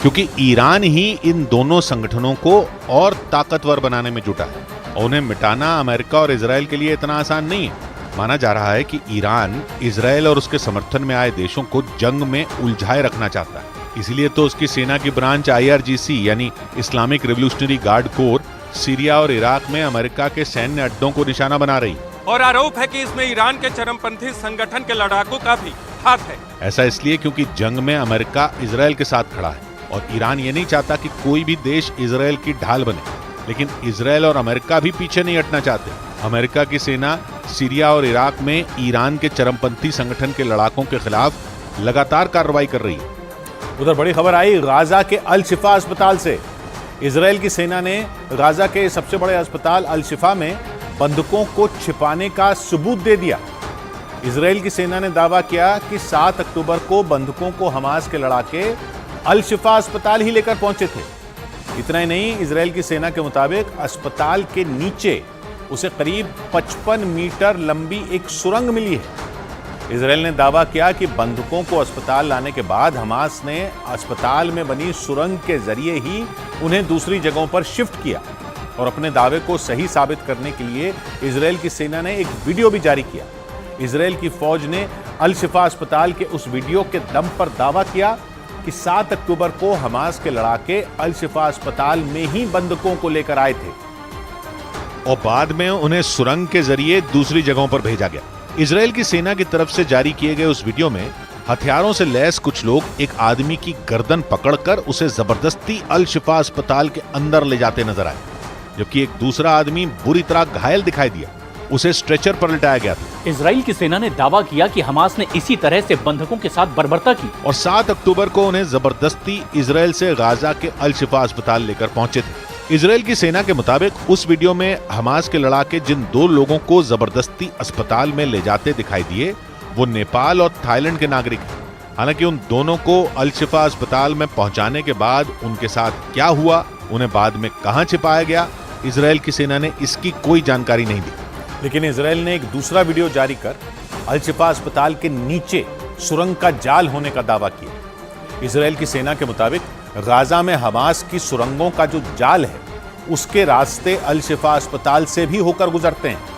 क्योंकि ईरान ही इन दोनों संगठनों को और ताकतवर बनाने में जुटा है और उन्हें मिटाना अमेरिका और इजराइल के लिए इतना आसान नहीं है। माना जा रहा है कि ईरान इजराइल और उसके समर्थन में आए देशों को जंग में उलझाए रखना चाहता है, इसीलिए तो उसकी सेना की ब्रांच IRGC यानी Islamic revolutionary guard core Syria और इराक में अमेरिका के सैन्य अड्डों को निशाना बना रही है। और आरोप है कि इसमें ईरान के चरमपंथी संगठन के लड़ाकों का भी हाथ है। ऐसा इसलिए क्योंकि जंग में अमेरिका इजराइल के साथ खड़ा है और ईरान ये नहीं चाहता कि कोई भी देश इजराइल की ढाल बने, लेकिन इजराइल और अमेरिका भी पीछे नहीं हटना चाहते। अमेरिका की सेना सीरिया और इराक में ईरान के चरमपंथी संगठन के लड़ाकों के खिलाफ लगातार कार्रवाई कर रही है। उधर बड़ी खबर आई गाजा के अल शिफा अस्पताल से। इजराइल की सेना ने गाजा के सबसे बड़े अस्पताल अल शिफा में बंधकों को छिपाने का सबूत दे दिया। इजराइल की सेना ने दावा किया कि 7 अक्टूबर को बंधकों को हमास के लड़ाके अल शिफा अस्पताल ही लेकर पहुंचे थे। इतना ही नहीं, इजराइल की सेना के मुताबिक अस्पताल के नीचे उसे करीब 55 मीटर लंबी एक सुरंग मिली है। इजराइल ने दावा किया कि बंधकों को अस्पताल लाने के बाद हमास ने अस्पताल में बनी सुरंग के जरिए ही उन्हें दूसरी जगहों पर शिफ्ट किया। और अपने दावे को सही साबित करने के लिए इजराइल की सेना ने एक वीडियो भी जारी किया। इजराइल की फौज ने अल शिफा अस्पताल के उस वीडियो के दम पर दावा किया कि 7 अक्टूबर को हमास के लड़ाके अल शिफा अस्पताल में ही बंधकों को लेकर आए थे और बाद में उन्हें सुरंग के जरिए दूसरी जगहों पर भेजा गया। इजराइल की सेना की तरफ से जारी किए गए उस वीडियो में हथियारों से लैस कुछ लोग एक आदमी की गर्दन पकड़कर उसे जबरदस्ती अल शिफा अस्पताल के अंदर ले जाते नजर आए, जबकि एक दूसरा आदमी बुरी तरह घायल दिखाई दिया। उसे स्ट्रेचर पर लिटाया गया था। इजराइल की सेना ने दावा किया कि हमास ने इसी तरह से बंधकों के साथ बर्बरता की और 7 अक्टूबर को उन्हें जबरदस्ती इजराइल से गाजा के अल शिफा अस्पताल लेकर पहुंचे थे। इजराइल की सेना के मुताबिक उस वीडियो में हमास के लड़ाके जिन 2 लोगों को जबरदस्ती अस्पताल में ले जाते दिखाई दिए वो नेपाल और थाईलैंड के नागरिक हैं। हालांकि उन दोनों को अल शिफा अस्पताल में पहुंचाने के बाद उनके साथ क्या हुआ, उन्हें बाद में कहां छिपाया गया, इजराइल की सेना ने इसकी कोई जानकारी नहीं दी। लेकिन इजराइल ने एक दूसरा वीडियो जारी कर अल शिफा अस्पताल के नीचे सुरंग का जाल होने का दावा किया। इजराइल की सेना के मुताबिक गाजा में हमास की सुरंगों का जो जाल है उसके रास्ते अल शिफा अस्पताल से भी होकर गुजरते हैं।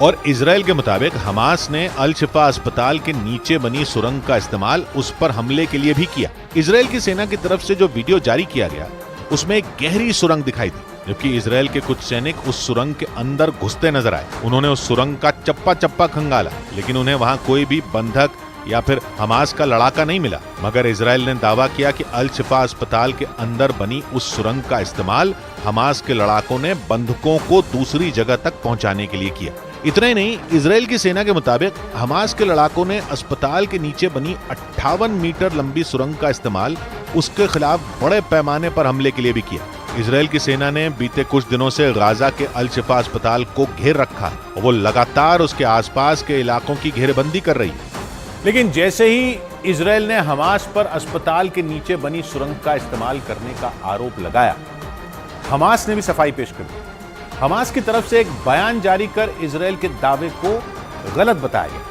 और इजराइल के मुताबिक हमास ने अल शिफा अस्पताल के नीचे बनी सुरंग का इस्तेमाल उस पर हमले के लिए भी किया। इजराइल की सेना की तरफ से जो वीडियो जारी किया गया उसमें एक गहरी सुरंग दिखाई दी, जबकि इजराइल के कुछ सैनिक उस सुरंग के अंदर घुसते नजर आए। उन्होंने उस सुरंग का चप्पा चप्पा खंगाला, लेकिन उन्हें वहां कोई भी बंधक या फिर हमास का लड़ाका नहीं मिला। मगर इजराइल ने दावा किया कि अल शिफा अस्पताल के अंदर बनी उस सुरंग का इस्तेमाल हमास के लड़ाकों ने बंधकों को दूसरी जगह तक पहुंचाने के लिए किया। इतना ही नहीं, इजराइल की सेना के मुताबिक हमास के लड़ाकों ने अस्पताल के नीचे बनी 58 मीटर लंबी सुरंग का इस्तेमाल उसके खिलाफ बड़े पैमाने पर हमले के लिए भी किया। इजराइल की सेना ने बीते कुछ दिनों से गाजा के अल शिफा अस्पताल को घेर रखा है और वो लगातार उसके आसपास के इलाकों की घेरेबंदी कर रही है। लेकिन जैसे ही इजराइल ने हमास पर अस्पताल के नीचे बनी सुरंग का इस्तेमाल करने का आरोप लगाया, हमास ने भी सफाई पेश कर दी। हमास की तरफ से एक बयान जारी कर इजराइल के दावे को गलत बताया गया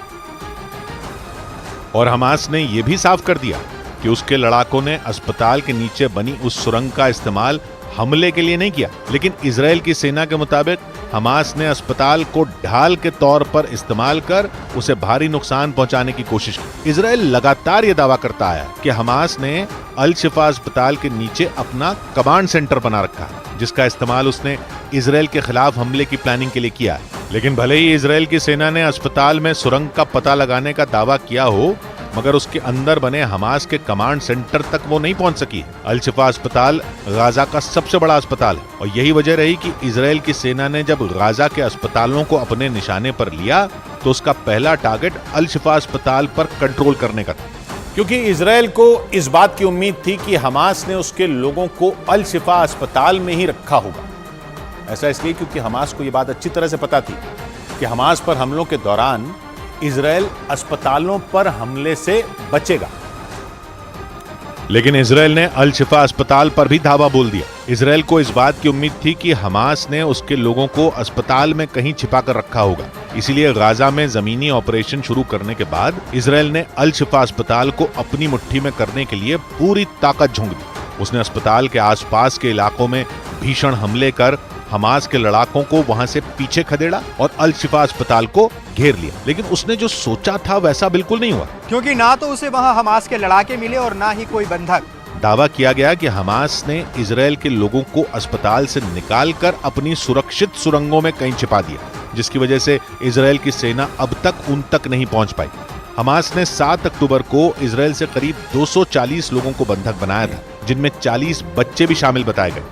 और हमास ने यह भी साफ कर दिया कि उसके लड़ाकों ने अस्पताल के नीचे बनी उस सुरंग का इस्तेमाल हमले के लिए नहीं किया। लेकिन इजराइल की सेना के मुताबिक हमास ने अस्पताल को ढाल के तौर पर इस्तेमाल कर उसे भारी नुकसान पहुंचाने की कोशिश की। इजराइल लगातार यह दावा करता आया कि हमास ने अल शिफा अस्पताल के नीचे अपना कमांड सेंटर बना रखा है, जिसका इस्तेमाल उसने इजराइल के खिलाफ हमले की प्लानिंग के लिए किया है। लेकिन भले ही इजराइल की सेना ने अस्पताल में सुरंग का पता लगाने का दावा किया हो, मगर उसके अंदर बने हमास के कमांड सेंटर तक वो नहीं पहुंच सकी है। अल शिफा अस्पताल गाजा का सबसे बड़ा अस्पताल है और यही वजह रही कि इजराइल की सेना ने जब गाजा के अस्पतालों को अपने निशाने पर लिया तो उसका पहला टारगेट अल शिफा अस्पताल पर कंट्रोल करने का था। क्योंकि इजराइल को इस बात की उम्मीद थी कि हमास ने उसके लोगों को अल शिफा अस्पताल में ही रखा होगा। ऐसा इसलिए क्योंकि हमास को यह बात अच्छी तरह से पता थी कि हमास पर हमलों के दौरान इजराइल अस्पतालों पर हमले से बचेगा। लेकिन इजराइल ने अल शिफा अस्पताल पर भी धावा बोल दिया। इजराइल को इस बात की उम्मीद थी कि हमास ने उसके लोगों को अस्पताल में कहीं छिपा कर रखा होगा। इसीलिए गाजा में जमीनी ऑपरेशन शुरू करने के बाद इजराइल ने अल शिफा अस्पताल को अपनी मुट्ठी में करने के लिए पूरी ताकत झोंक दी। उसने अस्पताल के आसपास के इलाकों में भीषण हमले कर हमास के लड़ाकों को वहां से पीछे खदेड़ा और अल शिफा अस्पताल को घेर लिया। लेकिन उसने जो सोचा था वैसा बिल्कुल नहीं हुआ, क्योंकि ना तो उसे वहां हमास के लड़ाके मिले और ना ही कोई बंधक। दावा किया गया कि हमास ने इजराइल के लोगों को अस्पताल से निकालकर अपनी सुरक्षित सुरंगों में कहीं छिपा दिया, जिसकी वजह से इजराइल की सेना अब तक उन तक नहीं पहुंच पाई। हमास ने 7 अक्टूबर को इजराइल से करीब 240 लोगों को बंधक बनाया था, जिनमें 40 बच्चे भी शामिल बताए गए।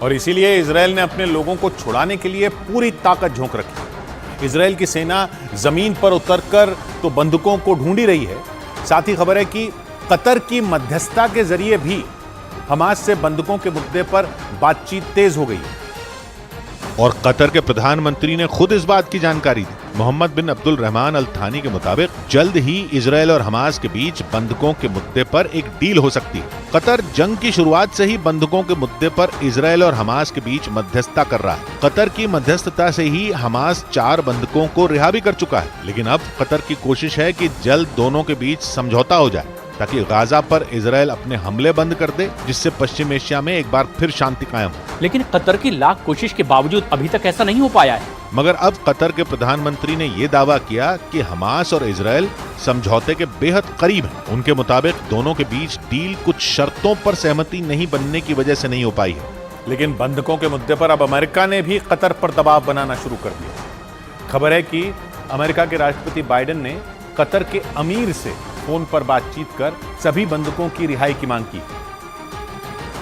और इसीलिए इजराइल ने अपने लोगों को छुड़ाने के लिए पूरी ताकत झोंक रखी। इजराइल की सेना जमीन पर उतरकर तो बंधकों को ढूंढी रही है, साथ ही खबर है कि कतर की मध्यस्थता के जरिए भी हमास से बंधकों के मुद्दे पर बातचीत तेज हो गई है। और कतर के प्रधानमंत्री ने खुद इस बात की जानकारी दी। मोहम्मद बिन अब्दुल रहमान अल थानी के मुताबिक जल्द ही इजराइल और हमास के बीच बंधकों के मुद्दे पर एक डील हो सकती है। कतर जंग की शुरुआत से ही बंधकों के मुद्दे पर इजराइल और हमास के बीच मध्यस्थता कर रहा है। कतर की मध्यस्थता से ही हमास 4 बंधकों को रिहा भी कर चुका है। लेकिन अब कतर की कोशिश है कि जल्द दोनों के बीच समझौता हो जाए, ताकि गाजा पर इजराइल अपने हमले बंद कर दे, जिससे पश्चिम एशिया में एक बार फिर शांति कायम हो। लेकिन कतर की लाख कोशिश के बावजूद अभी तक ऐसा नहीं हो पाया है। मगर अब कतर के प्रधानमंत्री ने यह दावा किया कि हमास और इजराइल समझौते के बेहद करीब हैं। उनके मुताबिक दोनों के बीच डील कुछ शर्तों पर सहमति नहीं बनने की वजह से नहीं हो पाई है। लेकिन बंधकों के मुद्दे पर अब अमेरिका ने भी कतर पर दबाव बनाना शुरू कर दिया। खबर है कि अमेरिका के राष्ट्रपति बाइडेन ने कतर के अमीर से फोन पर बातचीत कर सभी बंधकों की रिहाई की मांग की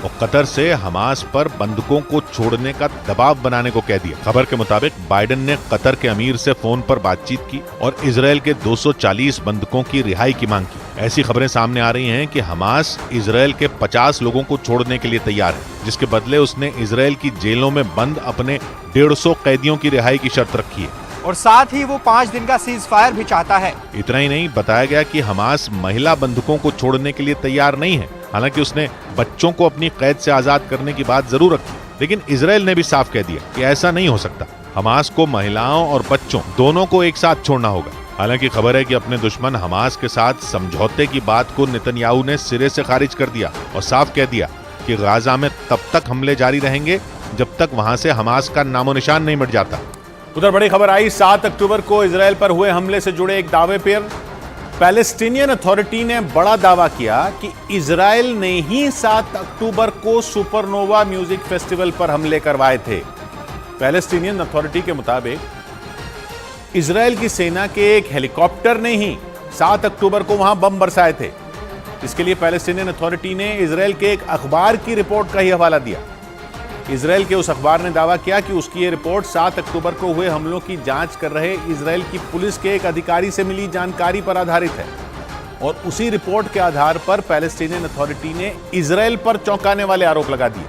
और कतर से हमास पर बंधकों को छोड़ने का दबाव बनाने को कह दिया। खबर के मुताबिक बाइडेन ने कतर के अमीर से फोन पर बातचीत की और इजराइल के 240 बंधकों की रिहाई की मांग की। ऐसी खबरें सामने आ रही हैं कि हमास इजराइल के 50 लोगों को छोड़ने के लिए तैयार है। जिसके बदले उसने इजराइल की जेलों में बंद अपने 150 कैदियों की रिहाई की शर्त रखी है और साथ ही वो 5 दिन का सीज फायर भी चाहता है। इतना ही नहीं, बताया गया कि हमास महिला बंधकों को छोड़ने के लिए तैयार नहीं है। हालांकि उसने बच्चों को अपनी कैद से आजाद करने की बात जरूर रखी, लेकिन इजराइल ने भी साफ कह दिया कि ऐसा नहीं हो सकता। हमास को महिलाओं और बच्चों दोनों को एक साथ छोड़ना होगा। हालांकि खबर है कि अपने दुश्मन हमास के साथ समझौते की बात को नेतन्याहू ने सिरे से खारिज कर दिया और साफ कह दिया कि गाजा में तब तक हमले जारी रहेंगे जब तक वहां से हमास का नामो निशान नहीं मिट जाता। उधर बड़ी खबर आई 7 अक्टूबर को इजराइल पर हुए हमले से जुड़े एक दावे पर पैलेस्टीनियन अथॉरिटी ने बड़ा दावा किया कि इजराइल ने ही 7 अक्टूबर को सुपरनोवा म्यूजिक फेस्टिवल पर हमले करवाए थे। पैलेस्टीनियन अथॉरिटी के मुताबिक इजराइल की सेना के एक हेलीकॉप्टर ने ही 7 अक्टूबर को वहां बम बरसाए थे। इसके लिए पैलेस्टीनियन अथॉरिटी ने इजराइल के एक अखबार की रिपोर्ट का ही हवाला दिया। इजराइल के उस अखबार ने दावा किया कि उसकी ये रिपोर्ट 7 अक्टूबर को हुए हमलों की जांच कर रहे इजराइल की पुलिस के एक अधिकारी से मिली जानकारी पर आधारित है और उसी रिपोर्ट के आधार पर पैलेस्टीनियन अथॉरिटी ने इजराइल पर चौंकाने वाले आरोप लगा दिए।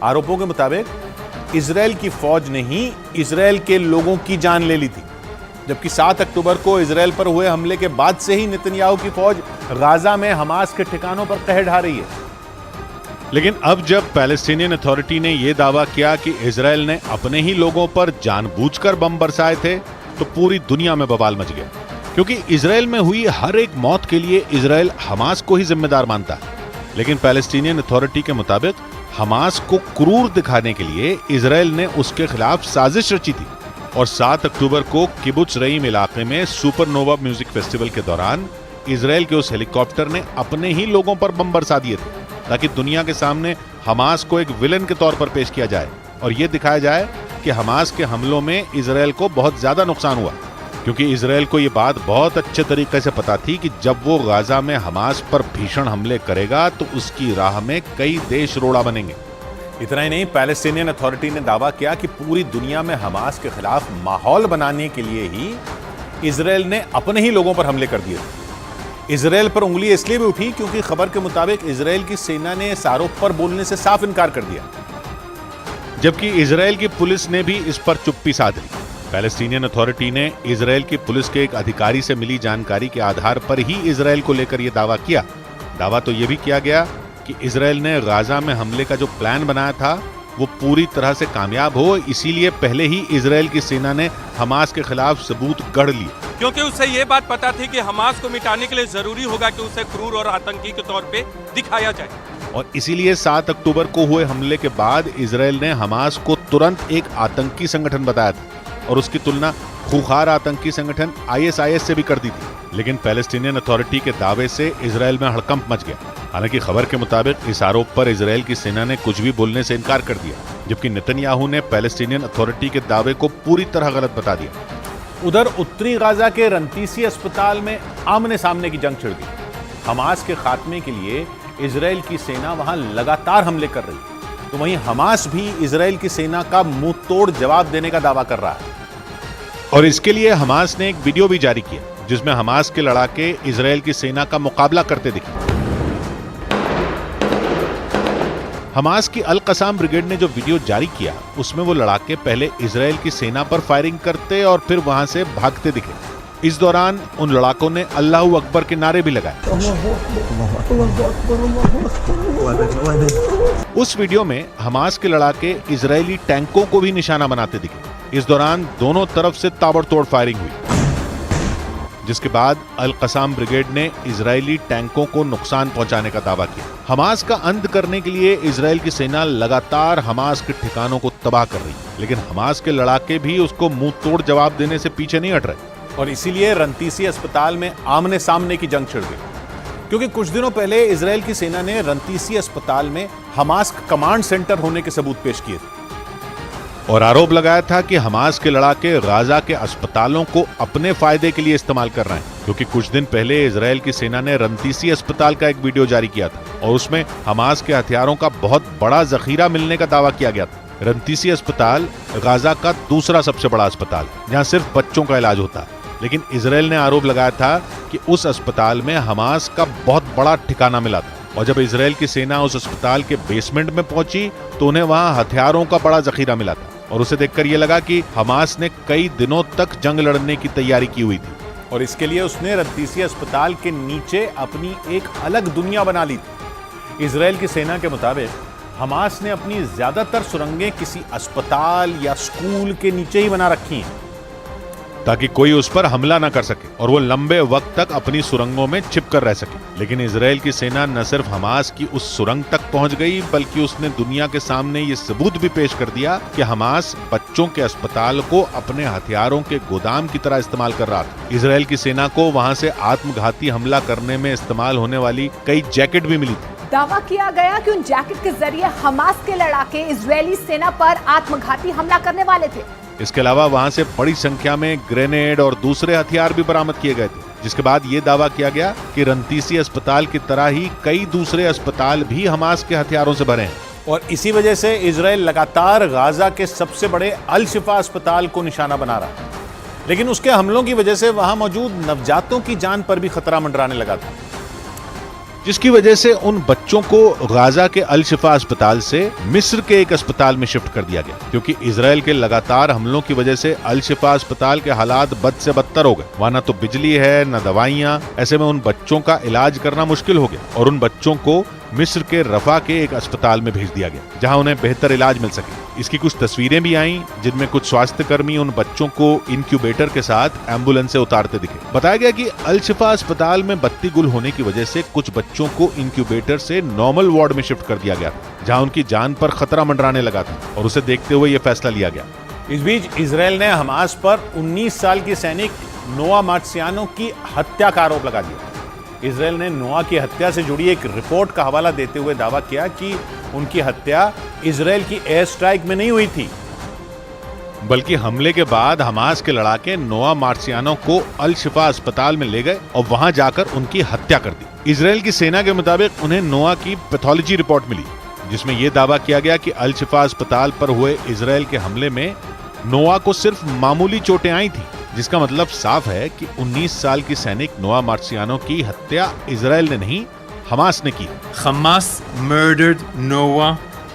आरोपों के मुताबिक इजराइल की फौज ने ही इजराइल के लोगों की जान ले ली थी, जबकि 7 अक्टूबर को इजराइल पर हुए हमले के बाद से ही नेतन्याहू की फौज गाजा में हमास के ठिकानों पर कहर ढा रही है। लेकिन अब जब पैलेस्टीनियन अथॉरिटी ने यह दावा किया कि इजराइल ने अपने ही लोगों पर जानबूझकर बम बरसाए थे, तो पूरी दुनिया में बवाल मच गया, क्योंकि इजराइल में हुई हर एक मौत के लिए इजराइल हमास को ही जिम्मेदार मानता है। लेकिन पैलेस्टीनियन अथॉरिटी के मुताबिक हमास को क्रूर दिखाने के लिए इजराइल ने उसके खिलाफ साजिश रची थी और 7 अक्टूबर को किबुत्ज रईम इलाके में सुपरनोवा म्यूजिक फेस्टिवल के दौरान इजराइल के उस हेलीकॉप्टर ने अपने ही लोगों पर बम बरसा दिए थे, ताकि दुनिया के सामने हमास को एक विलन के तौर पर पेश किया जाए और यह दिखाया जाए कि हमास के हमलों में इजराइल को बहुत ज्यादा नुकसान हुआ, क्योंकि इजराइल को यह बात बहुत अच्छे तरीके से पता थी कि जब वो गाजा में हमास पर भीषण हमले करेगा तो उसकी राह में कई देश रोड़ा बनेंगे। इतना ही नहीं, पैलेस्टीनियन अथॉरिटी ने दावा किया कि पूरी दुनिया में हमास के खिलाफ माहौल बनाने के लिए ही इजराइल ने अपने ही लोगों पर हमले कर दिए थे। इजराइल पर उंगली इसलिए भी उठी क्योंकि खबर के मुताबिक इजराइल की सेना ने इस आरोप पर बोलने से साफ इनकार कर दिया, जबकि इजराइल की पुलिस ने भी इस पर चुप्पी साध ली। पैलेस्टीनियन अथॉरिटी ने इजराइल की पुलिस के एक अधिकारी से मिली जानकारी के आधार पर ही इजराइल को लेकर यह दावा किया। दावा तो यह भी किया गया कि इजराइल ने गाजा में हमले का जो प्लान बनाया था वो पूरी तरह से कामयाब हो, इसीलिए पहले ही इजराइल की सेना ने हमास के खिलाफ सबूत गढ़ लिए, क्योंकि उसे ये बात पता थी कि हमास को मिटाने के लिए जरूरी होगा कि उसे क्रूर और आतंकी के तौर पे दिखाया जाए। और इसीलिए 7 अक्टूबर को हुए हमले के बाद इजराइल ने हमास को तुरंत एक आतंकी संगठन बताया था और उसकी तुलना खूंखार आतंकी संगठन ISIS से भी कर दी थी। लेकिन पैलेस्टीनियन अथॉरिटी के दावे से इजराइल में हड़कंप मच गया। हालांकि खबर के मुताबिक इस आरोप पर इजराइल की सेना ने कुछ भी बोलने से इनकार कर दिया, जबकि नेतन्याहू ने पैलेस्टीनियन अथॉरिटी के दावे को पूरी तरह गलत बता दिया। उधर उत्तरी गाजा के रंतीसी अस्पताल में आमने सामने की जंग छिड़ गई। हमास के खात्मे के लिए इजराइल की सेना वहां लगातार हमले कर रही है, तो वहीं हमास भी इजराइल की सेना का मुंह तोड़ जवाब देने का दावा कर रहा है। और इसके लिए हमास ने एक वीडियो भी जारी किया, जिसमें हमास के लड़ाके इजराइल की सेना का मुकाबला करते दिखे। हमास की अल कसाम ब्रिगेड ने जो वीडियो जारी किया, उसमें वो लड़ाके पहले इजराइल की सेना पर फायरिंग करते और फिर वहां से भागते दिखे। इस दौरान उन लड़ाकों ने अल्लाहू अकबर के नारे भी लगाए। उस वीडियो में हमास के लड़ाके इजरायली टैंकों को भी निशाना बनाते दिखे। इस दौरान दोनों तरफ से ताबड़तोड़ फायरिंग हुई, जिसके बाद अल कसाम ब्रिगेड ने इजरायली टैंकों को नुकसान पहुंचाने का दावा किया। हमास का अंत करने के लिए इजराइल की सेना लगातार हमास के ठिकानों को तबाह कर रही है, लेकिन हमास के लड़ाके भी उसको मुंह तोड़ जवाब देने से पीछे नहीं हट रहे। और इसीलिए रंतीसी अस्पताल में आमने सामने की जंग छिड़ गई, क्योंकि कुछ दिनों पहले इजराइल की सेना ने रंतीसी अस्पताल में हमास कमांड सेंटर होने के सबूत पेश किए थे और आरोप लगाया था कि हमास के लड़ाके गाजा के अस्पतालों को अपने फायदे के लिए इस्तेमाल कर रहे हैं, क्योंकि कुछ दिन पहले इजराइल की सेना ने रंतीसी अस्पताल का एक वीडियो जारी किया था और उसमें हमास के हथियारों का बहुत बड़ा जखीरा मिलने का दावा किया गया था। रंतीसी अस्पताल गाजा का दूसरा सबसे बड़ा अस्पताल है, जहां सिर्फ बच्चों का इलाज होता है, लेकिन इजराइल ने आरोप लगाया था कि उस अस्पताल में हमास का बहुत बड़ा ठिकाना मिला था और जब इजराइल की सेना उस अस्पताल के बेसमेंट में पहुंची तो उन्हें वहां हथियारों का बड़ा जखीरा मिला था और उसे देखकर यह लगा कि हमास ने कई दिनों तक जंग लड़ने की तैयारी की हुई थी और इसके लिए उसने रंतीसी अस्पताल के नीचे अपनी एक अलग दुनिया बना ली थी। इजराइल की सेना के मुताबिक हमास ने अपनी ज्यादातर सुरंगें किसी अस्पताल या स्कूल के नीचे ही बना रखी हैं ताकि कोई उस पर हमला न कर सके और वो लंबे वक्त तक अपनी सुरंगों में छिपकर रह सके। लेकिन इजराइल की सेना न सिर्फ हमास की उस सुरंग तक पहुंच गई बल्कि उसने दुनिया के सामने ये सबूत भी पेश कर दिया कि हमास बच्चों के अस्पताल को अपने हथियारों के गोदाम की तरह इस्तेमाल कर रहा था। इजराइल की सेना को वहां से आत्मघाती हमला करने में इस्तेमाल होने वाली कई जैकेट भी मिली थी। दावा किया गया कि उन जैकेट के जरिए हमास के लड़ाके इजरायली सेना पर आत्मघाती हमला करने वाले थे। इसके अलावा वहां से बड़ी संख्या में ग्रेनेड और दूसरे हथियार भी बरामद किए गए थे, जिसके बाद ये दावा किया गया कि रंतीसी अस्पताल की तरह ही कई दूसरे अस्पताल भी हमास के हथियारों से भरे हैं। और इसी वजह से इजराइल लगातार गाजा के सबसे बड़े अल शिफा अस्पताल को निशाना बना रहा है। लेकिन उसके हमलों की वजह से वहां मौजूद नवजातों की जान पर भी खतरा मंडराने लगा था, जिसकी वजह से उन बच्चों को गाजा के अल शिफा अस्पताल से मिस्र के एक अस्पताल में शिफ्ट कर दिया गया, क्योंकि इजराइल के लगातार हमलों की वजह से अल शिफा अस्पताल के हालात बद से बदतर हो गए। वहां न तो बिजली है न दवाइयां, ऐसे में उन बच्चों का इलाज करना मुश्किल हो गया और उन बच्चों को मिस्र के रफा के एक अस्पताल में भेज दिया गया जहां उन्हें बेहतर इलाज मिल सके। इसकी कुछ तस्वीरें भी आईं जिनमें कुछ स्वास्थ्य कर्मी उन बच्चों को इंक्यूबेटर के साथ एम्बुलेंस से उतारते दिखे। बताया गया कि अल शिफा अस्पताल में बत्ती गुल होने की वजह से कुछ बच्चों को इंक्यूबेटर से नॉर्मल वार्ड में शिफ्ट कर दिया गया जहां उनकी जान पर खतरा मंडराने लगा था और उसे देखते हुए यह फैसला लिया गया। इस बीच इजराइल ने हमास पर 19 साल की सैनिक नोआ मार्सियानो की हत्या का आरोप लगा दिया। इजराइल ने नोआ की हत्या से जुड़ी एक रिपोर्ट का हवाला देते हुए दावा किया कि उनकी हत्या इजराइल की एयर स्ट्राइक में नहीं हुई थी, बल्कि हमले के बाद हमास के लड़ाके नोआ मार्सियानो को अल शिफा अस्पताल में ले गए और वहां जाकर उनकी हत्या कर दी। इजराइल की सेना के मुताबिक उन्हें नोआ की पैथोलॉजी रिपोर्ट मिली जिसमें यह दावा किया गया कि अल शिफा अस्पताल पर हुए इजराइल के हमले में नोआ को सिर्फ मामूली चोटें आई थी, जिसका मतलब साफ है कि 19 साल की सैनिक नोआ मार्सियानो की हत्या इजराइल ने नहीं हमास ने की। Hamas murdered Noah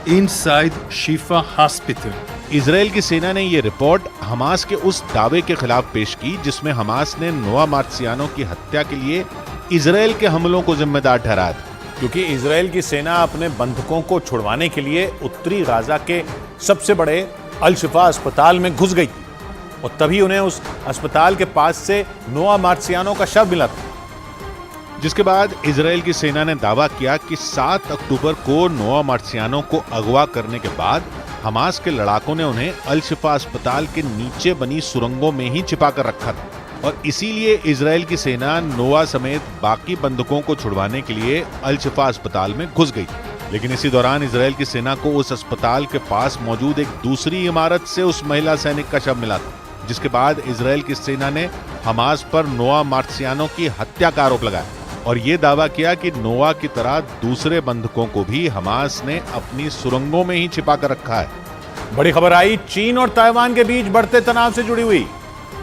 inside Shifa Hospital. Israel की सेना ने यह रिपोर्ट हमास के उस दावे के खिलाफ पेश की जिसमें हमास ने नोआ मार्सियानो की हत्या के लिए इजराइल के हमलों को जिम्मेदार ठहराया था, क्योंकि इजराइल की सेना अपने बंधकों को छुड़वाने के लिए उत्तरी गाजा के सबसे बड़े अल शिफा अस्पताल में घुस गई थी और तभी उन्हें उस अस्पताल के पास से नोआ मार्सियानो का शव मिला था। जिसके बाद इजराइल की सेना ने दावा किया कि 7 अक्टूबर को नोआ मार्सियानो को अगवा करने के बाद हमास के लड़ाकों ने उन्हें अल शिफा अस्पताल के नीचे बनी सुरंगों में ही छिपा कर रखा था और इसीलिए इजराइल की सेना नोआ समेत बाकी बंधकों को छुड़वाने के लिए अल शिफा अस्पताल में घुस गई। लेकिन इसी दौरान इजराइल की सेना को उस अस्पताल के पास मौजूद एक दूसरी इमारत से उस महिला सैनिक का शव मिला था, जिसके बाद इजराइल की सेना ने हमास पर नोआ मार्सियानो की हत्या का आरोप लगाया और ये दावा किया कि नोआ की तरह दूसरे बंधकों को भी हमास ने अपनी सुरंगों में ही छिपा कर रखा है। बड़ी खबर आई चीन और ताइवान के बीच बढ़ते तनाव से जुड़ी हुई।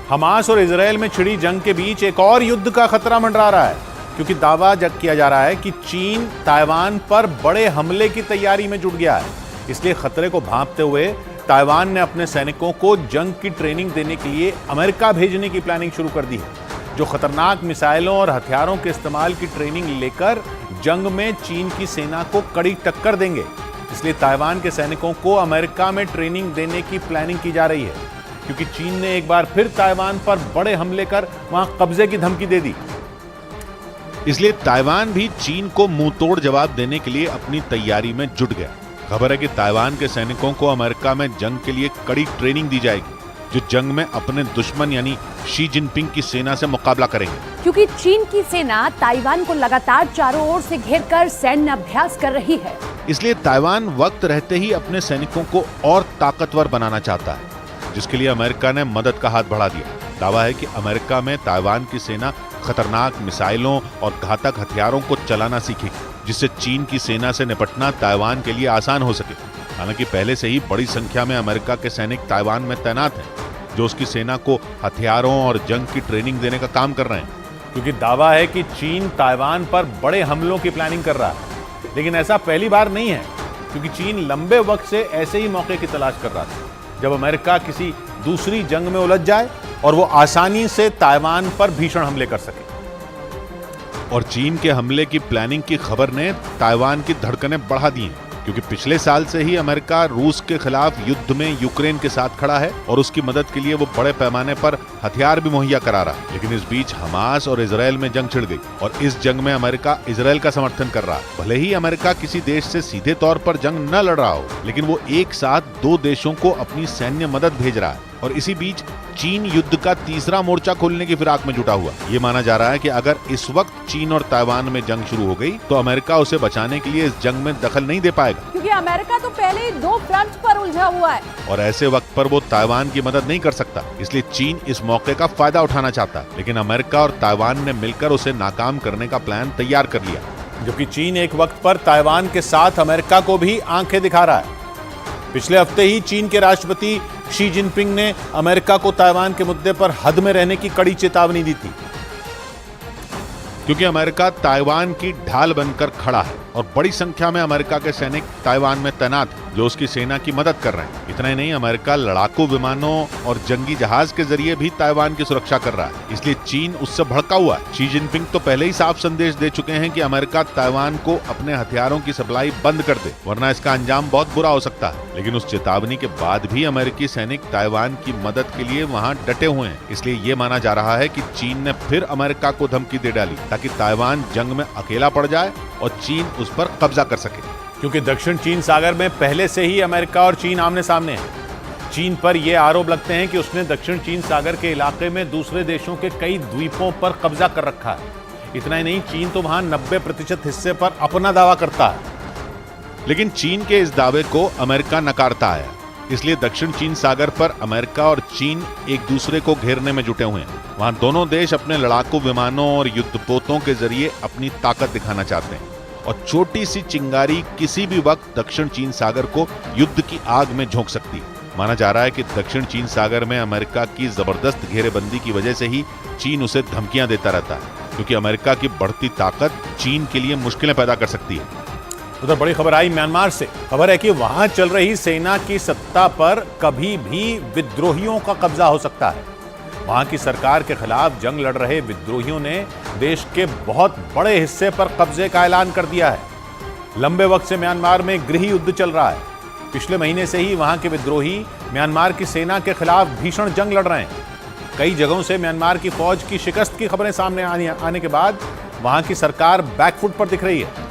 हमास और इजराइल में छिड़ी जंग के बीच एक और युद्ध का खतरा मंडरा रहा है, क्योंकि दावा किया जा रहा है कि चीन ताइवान पर बड़े हमले की तैयारी में जुट गया है। इसलिए खतरे को भांपते हुए ताइवान ने अपने सैनिकों को जंग की ट्रेनिंग देने के लिए अमेरिका भेजने की प्लानिंग शुरू कर दी है, जो खतरनाक मिसाइलों और हथियारों के इस्तेमाल की ट्रेनिंग लेकर जंग में चीन की सेना को कड़ी टक्कर देंगे। इसलिए ताइवान के सैनिकों को अमेरिका में ट्रेनिंग देने की प्लानिंग की जा रही है, क्योंकि चीन ने एक बार फिर ताइवान पर बड़े हमले कर वहां कब्जे की धमकी दे दी। इसलिए ताइवान भी चीन को मुंहतोड़ जवाब देने के लिए अपनी तैयारी में जुट गया। खबर है कि ताइवान के सैनिकों को अमेरिका में जंग के लिए कड़ी ट्रेनिंग दी जाएगी, जो जंग में अपने दुश्मन यानी शी जिनपिंग की सेना से मुकाबला करेंगे, क्योंकि चीन की सेना ताइवान को लगातार चारों ओर से घेरकर सैन्य अभ्यास कर रही है। इसलिए ताइवान वक्त रहते ही अपने सैनिकों को और ताकतवर बनाना चाहता है, जिसके लिए अमेरिका ने मदद का हाथ बढ़ा दिया। दावा है कि अमेरिका में ताइवान की सेना खतरनाक मिसाइलों और घातक हथियारों को चलाना सीखेगी, जिससे चीन की सेना से निपटना ताइवान के लिए आसान हो सके। हालांकि पहले से ही बड़ी संख्या में अमेरिका के सैनिक ताइवान में तैनात हैं, जो उसकी सेना को हथियारों और जंग की ट्रेनिंग देने का काम कर रहे हैं। क्योंकि दावा है कि चीन ताइवान पर बड़े हमलों की प्लानिंग कर रहा है। लेकिन ऐसा पहली बार नहीं है, क्योंकि चीन लंबे वक्त से ऐसे ही मौके की तलाश कर रहा था जब अमेरिका किसी दूसरी जंग में उलझ जाए और वो आसानी से ताइवान पर भीषण हमले कर सके। और चीन के हमले की प्लानिंग की खबर ने ताइवान की धड़कनें बढ़ा दी हैं, क्योंकि पिछले साल से ही अमेरिका रूस के खिलाफ युद्ध में यूक्रेन के साथ खड़ा है और उसकी मदद के लिए वो बड़े पैमाने पर हथियार भी मुहैया करा रहा है। लेकिन इस बीच हमास और इजराइल में जंग छिड़ गई और इस जंग में अमेरिका इजराइल का समर्थन कर रहा है। भले ही अमेरिका किसी देश से सीधे तौर पर जंग न लड़ रहा हो, लेकिन वो एक साथ दो देशों को अपनी सैन्य मदद भेज रहा है। और इसी बीच चीन युद्ध का तीसरा मोर्चा खोलने की फिराक में जुटा हुआ। ये माना जा रहा है कि अगर इस वक्त चीन और ताइवान में जंग शुरू हो गई तो अमेरिका उसे बचाने के लिए इस जंग में दखल नहीं दे पाएगा, क्योंकि अमेरिका तो पहले ही दो फ्रंट पर उलझा हुआ है और ऐसे वक्त पर वो ताइवान की मदद नहीं कर सकता। इसलिए चीन इस मौके का फायदा उठाना चाहता है, लेकिन अमेरिका और ताइवान ने मिलकर उसे नाकाम करने का प्लान तैयार कर लिया। जबकि चीन एक वक्त पर ताइवान के साथ अमेरिका को भी आंखें दिखा रहा है। पिछले हफ्ते ही चीन के राष्ट्रपति शी जिनपिंग ने अमेरिका को ताइवान के मुद्दे पर हद में रहने की कड़ी चेतावनी दी थी, क्योंकि अमेरिका ताइवान की ढाल बनकर खड़ा है और बड़ी संख्या में अमेरिका के सैनिक ताइवान में तैनात हैं, जो उसकी सेना की मदद कर रहे हैं। इतना ही नहीं, अमेरिका लड़ाकू विमानों और जंगी जहाज के जरिए भी ताइवान की सुरक्षा कर रहा है। इसलिए चीन उससे भड़का हुआ है। शी जिनपिंग तो पहले ही साफ संदेश दे चुके हैं कि अमेरिका ताइवान को अपने हथियारों की सप्लाई बंद कर दे, वरना इसका अंजाम बहुत बुरा हो सकता है। लेकिन उस चेतावनी के बाद भी अमेरिकी सैनिक ताइवान की मदद के लिए वहां डटे हुए हैं। इसलिए ये माना जा रहा है कि चीन ने फिर अमेरिका को धमकी दे डाली ताकि ताइवान जंग में अकेला पड़ जाए और चीन उस पर कब्जा कर सके। क्योंकि दक्षिण चीन सागर में पहले से ही अमेरिका और चीन आमने सामने हैं। चीन पर यह आरोप लगते हैं कि उसने दक्षिण चीन सागर के इलाके में दूसरे देशों के कई द्वीपों पर कब्जा कर रखा है। इतना ही नहीं, चीन तो वहां 90% हिस्से पर अपना दावा करता है। लेकिन चीन के इस दावे को अमेरिका नकारता है। इसलिए दक्षिण चीन सागर पर अमेरिका और चीन एक दूसरे को घेरने में जुटे हुए हैं। वहां दोनों देश अपने लड़ाकू विमानों और युद्धपोतों के जरिए अपनी ताकत दिखाना चाहते हैं और छोटी सी चिंगारी किसी भी वक्त दक्षिण चीन सागर को युद्ध की आग में झोंक सकती है। माना जा रहा है कि दक्षिण चीन सागर में अमेरिका की जबरदस्त घेरेबंदी की वजह से ही चीन उसे धमकियां देता रहता है, क्योंकि अमेरिका की बढ़ती ताकत चीन के लिए मुश्किलें पैदा कर सकती है। उधर बड़ी खबर आई म्यांमार से। खबर है कि वहां चल रही सेना की सत्ता पर कभी भी विद्रोहियों का कब्जा हो सकता है। वहां की सरकार के खिलाफ जंग लड़ रहे विद्रोहियों ने देश के बहुत बड़े हिस्से पर कब्जे का ऐलान कर दिया है। लंबे वक्त से म्यांमार में गृह युद्ध चल रहा है। पिछले महीने से ही वहां के विद्रोही म्यांमार की सेना के खिलाफ भीषण जंग लड़ रहे हैं। कई जगहों से म्यांमार की फौज की शिकस्त की खबरें सामने आने के बाद वहां की सरकार बैकफुट पर दिख रही है।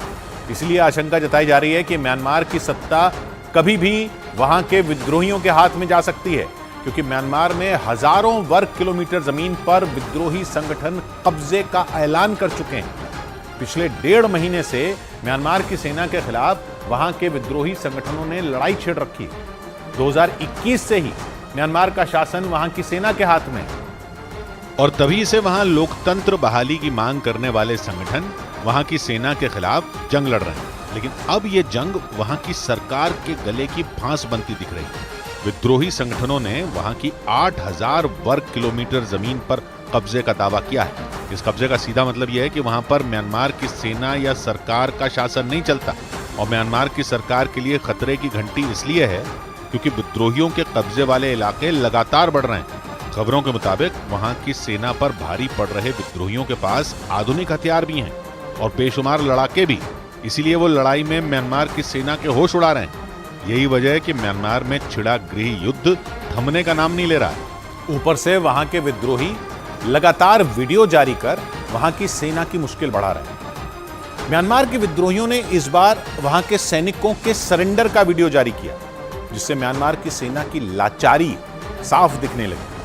इसलिए आशंका जताई जा रही है कि म्यांमार की सत्ता कभी भी वहां के विद्रोहियों के हाथ में जा सकती है, क्योंकि म्यांमार में हजारों वर्ग किलोमीटर जमीन पर विद्रोही संगठन कब्जे का ऐलान कर चुके हैं। पिछले 1.5 महीने से म्यांमार की सेना के खिलाफ वहां के विद्रोही संगठनों ने लड़ाई छेड़ रखी है। 2021 से ही म्यांमार का शासन वहां की सेना के हाथ में है और तभी से वहां लोकतंत्र बहाली की मांग करने वाले संगठन वहां की सेना के खिलाफ जंग लड़ रहे हैं। लेकिन अब ये जंग वहां की सरकार के गले की फांस बनती दिख रही है। विद्रोही संगठनों ने वहां की 8000 वर्ग किलोमीटर जमीन पर कब्जे का दावा किया है। इस कब्जे का सीधा मतलब यह है कि वहां पर म्यांमार की सेना या सरकार का शासन नहीं चलता, और म्यांमार की सरकार के लिए खतरे की घंटी इसलिए है क्योंकि विद्रोहियों के कब्जे वाले इलाके लगातार बढ़ रहे हैं। खबरों के मुताबिक वहां की सेना पर भारी पड़ रहे विद्रोहियों के पास आधुनिक हथियार भी हैं और बेशुमार लड़ाके भी। इसीलिए वो लड़ाई में म्यांमार की सेना के होश उड़ा रहे हैं। यही वजह है कि म्यांमार में छिड़ा गृह युद्ध थमने का नाम नहीं ले रहा है। ऊपर से वहां के विद्रोही लगातार वीडियो जारी कर वहां की सेना की मुश्किल बढ़ा रहे हैं। म्यांमार के विद्रोहियों ने इस बार वहां के सैनिकों के सरेंडर का वीडियो जारी किया, जिससे म्यांमार की सेना की लाचारी साफ दिखने लगी।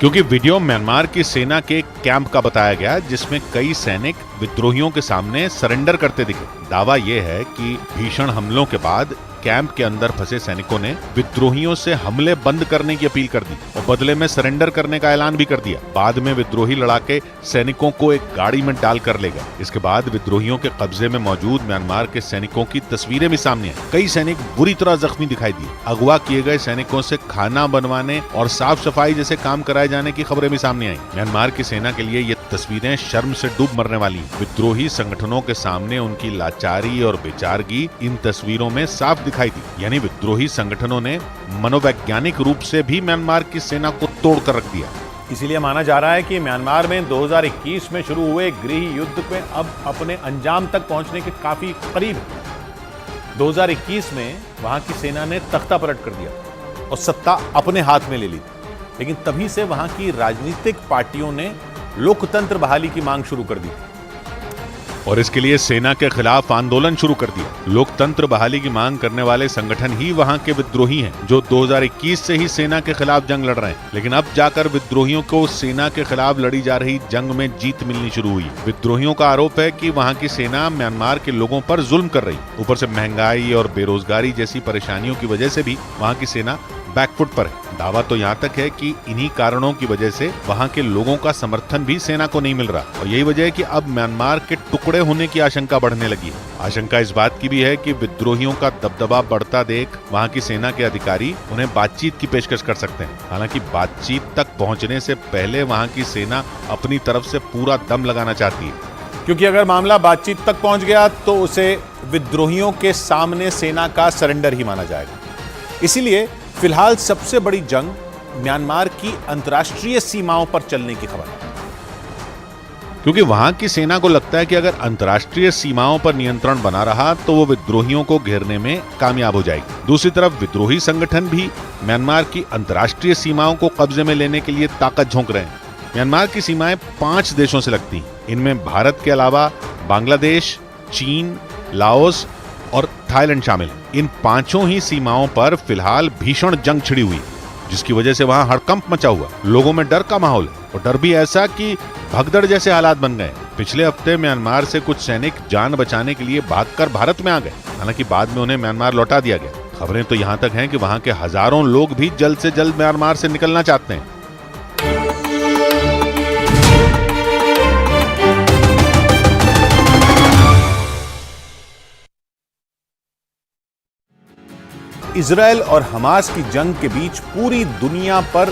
क्योंकि वीडियो म्यांमार की सेना के कैंप का बताया गया, जिसमें कई सैनिक विद्रोहियों के सामने सरेंडर करते दिखे। दावा यह है कि भीषण हमलों के बाद कैंप के अंदर फंसे सैनिकों ने विद्रोहियों से हमले बंद करने की अपील कर दी और बदले में सरेंडर करने का ऐलान भी कर दिया। बाद में विद्रोही लड़ाके सैनिकों को एक गाड़ी में डालकर ले गए। इसके बाद विद्रोहियों के कब्जे में मौजूद म्यांमार के सैनिकों की तस्वीरें भी सामने आई। कई सैनिक बुरी तरह जख्मी दिखाई दिए। अगवा किए गए सैनिकों से खाना बनवाने और साफ सफाई जैसे काम कराए जाने की खबरें भी सामने आई। म्यांमार की सेना के लिए ये तस्वीरें शर्म से डूब मरने वाली हैं। विद्रोही संगठनों के सामने उनकी लाचारी और बेचारगी इन तस्वीरों में साफ दिखाई दी। यानी विद्रोही संगठनों ने मनोवैज्ञानिक रूप से भी म्यांमार की सेना को तोड़कर रख दिया। इसीलिए माना जा रहा है कि म्यांमार में 2021 में शुरू हुए गृह युद्ध में अब अपने अंजाम तक पहुंचने के काफी करीब है। 2021 में वहां की सेना ने तख्ता पलट कर दिया और सत्ता अपने हाथ में ले ली, लेकिन तभी से वहां की राजनीतिक पार्टियों ने लोकतंत्र बहाली की मांग शुरू कर दी और इसके लिए सेना के खिलाफ आंदोलन शुरू कर दिया। लोकतंत्र बहाली की मांग करने वाले संगठन ही वहां के विद्रोही हैं, जो 2021 से ही सेना के खिलाफ जंग लड़ रहे हैं। लेकिन अब जाकर विद्रोहियों को सेना के खिलाफ लड़ी जा रही जंग में जीत मिलनी शुरू हुई। विद्रोहियों का आरोप है कि वहां की सेना म्यांमार के लोगों पर जुल्म कर रही। ऊपर से महंगाई और बेरोजगारी जैसी परेशानियों की वजह से भी वहां की सेना बैकफुट पर है। दावा तो यहाँ तक है कि इन्हीं कारणों की वजह से वहाँ के लोगों का समर्थन भी सेना को नहीं मिल रहा और यही वजह है कि अब म्यांमार के टुकड़े होने की आशंका बढ़ने लगी है। आशंका इस बात की भी है कि विद्रोहियों का दबदबा बढ़ता देख वहाँ की सेना के अधिकारी उन्हें बातचीत की पेशकश कर सकते हैं। हालांकि बातचीत तक पहुँचने से पहले वहाँ की सेना अपनी तरफ से पूरा दम लगाना चाहती है, क्योंकि अगर मामला बातचीत तक पहुंच गया तो उसे विद्रोहियों के सामने सेना का सरेंडर ही माना जाएगा। इसीलिए फिलहाल सबसे बड़ी जंग म्यांमार की अंतर्राष्ट्रीय सीमाओं पर चलने की खबर है, क्योंकि वहां की सेना को लगता है कि अगर अंतर्राष्ट्रीय सीमाओं पर नियंत्रण बना रहा तो वो विद्रोहियों को घेरने में कामयाब हो जाएगी। दूसरी तरफ विद्रोही संगठन भी म्यांमार की अंतर्राष्ट्रीय सीमाओं को कब्जे में लेने के लिए ताकत झोंक रहे हैं। म्यांमार की सीमाएं 5 देशों से लगती हैं। इनमें भारत के अलावा बांग्लादेश, चीन, लाओस और थाईलैंड शामिल है। इन 5 ही सीमाओं पर फिलहाल भीषण जंग छिड़ी हुई, जिसकी वजह से वहां हड़कंप मचा हुआ। लोगों में डर का माहौल है और डर भी ऐसा कि भगदड़ जैसे हालात बन गए। पिछले हफ्ते म्यांमार से कुछ सैनिक जान बचाने के लिए भागकर भारत में आ गए। हालांकि बाद में उन्हें म्यांमार लौटा दिया गया। खबरें तो यहां तक हैं कि वहां के हजारों लोग भी जल्द से जल्द म्यांमार से निकलना चाहते हैं। इजरायल और हमास की जंग के बीच पूरी दुनिया पर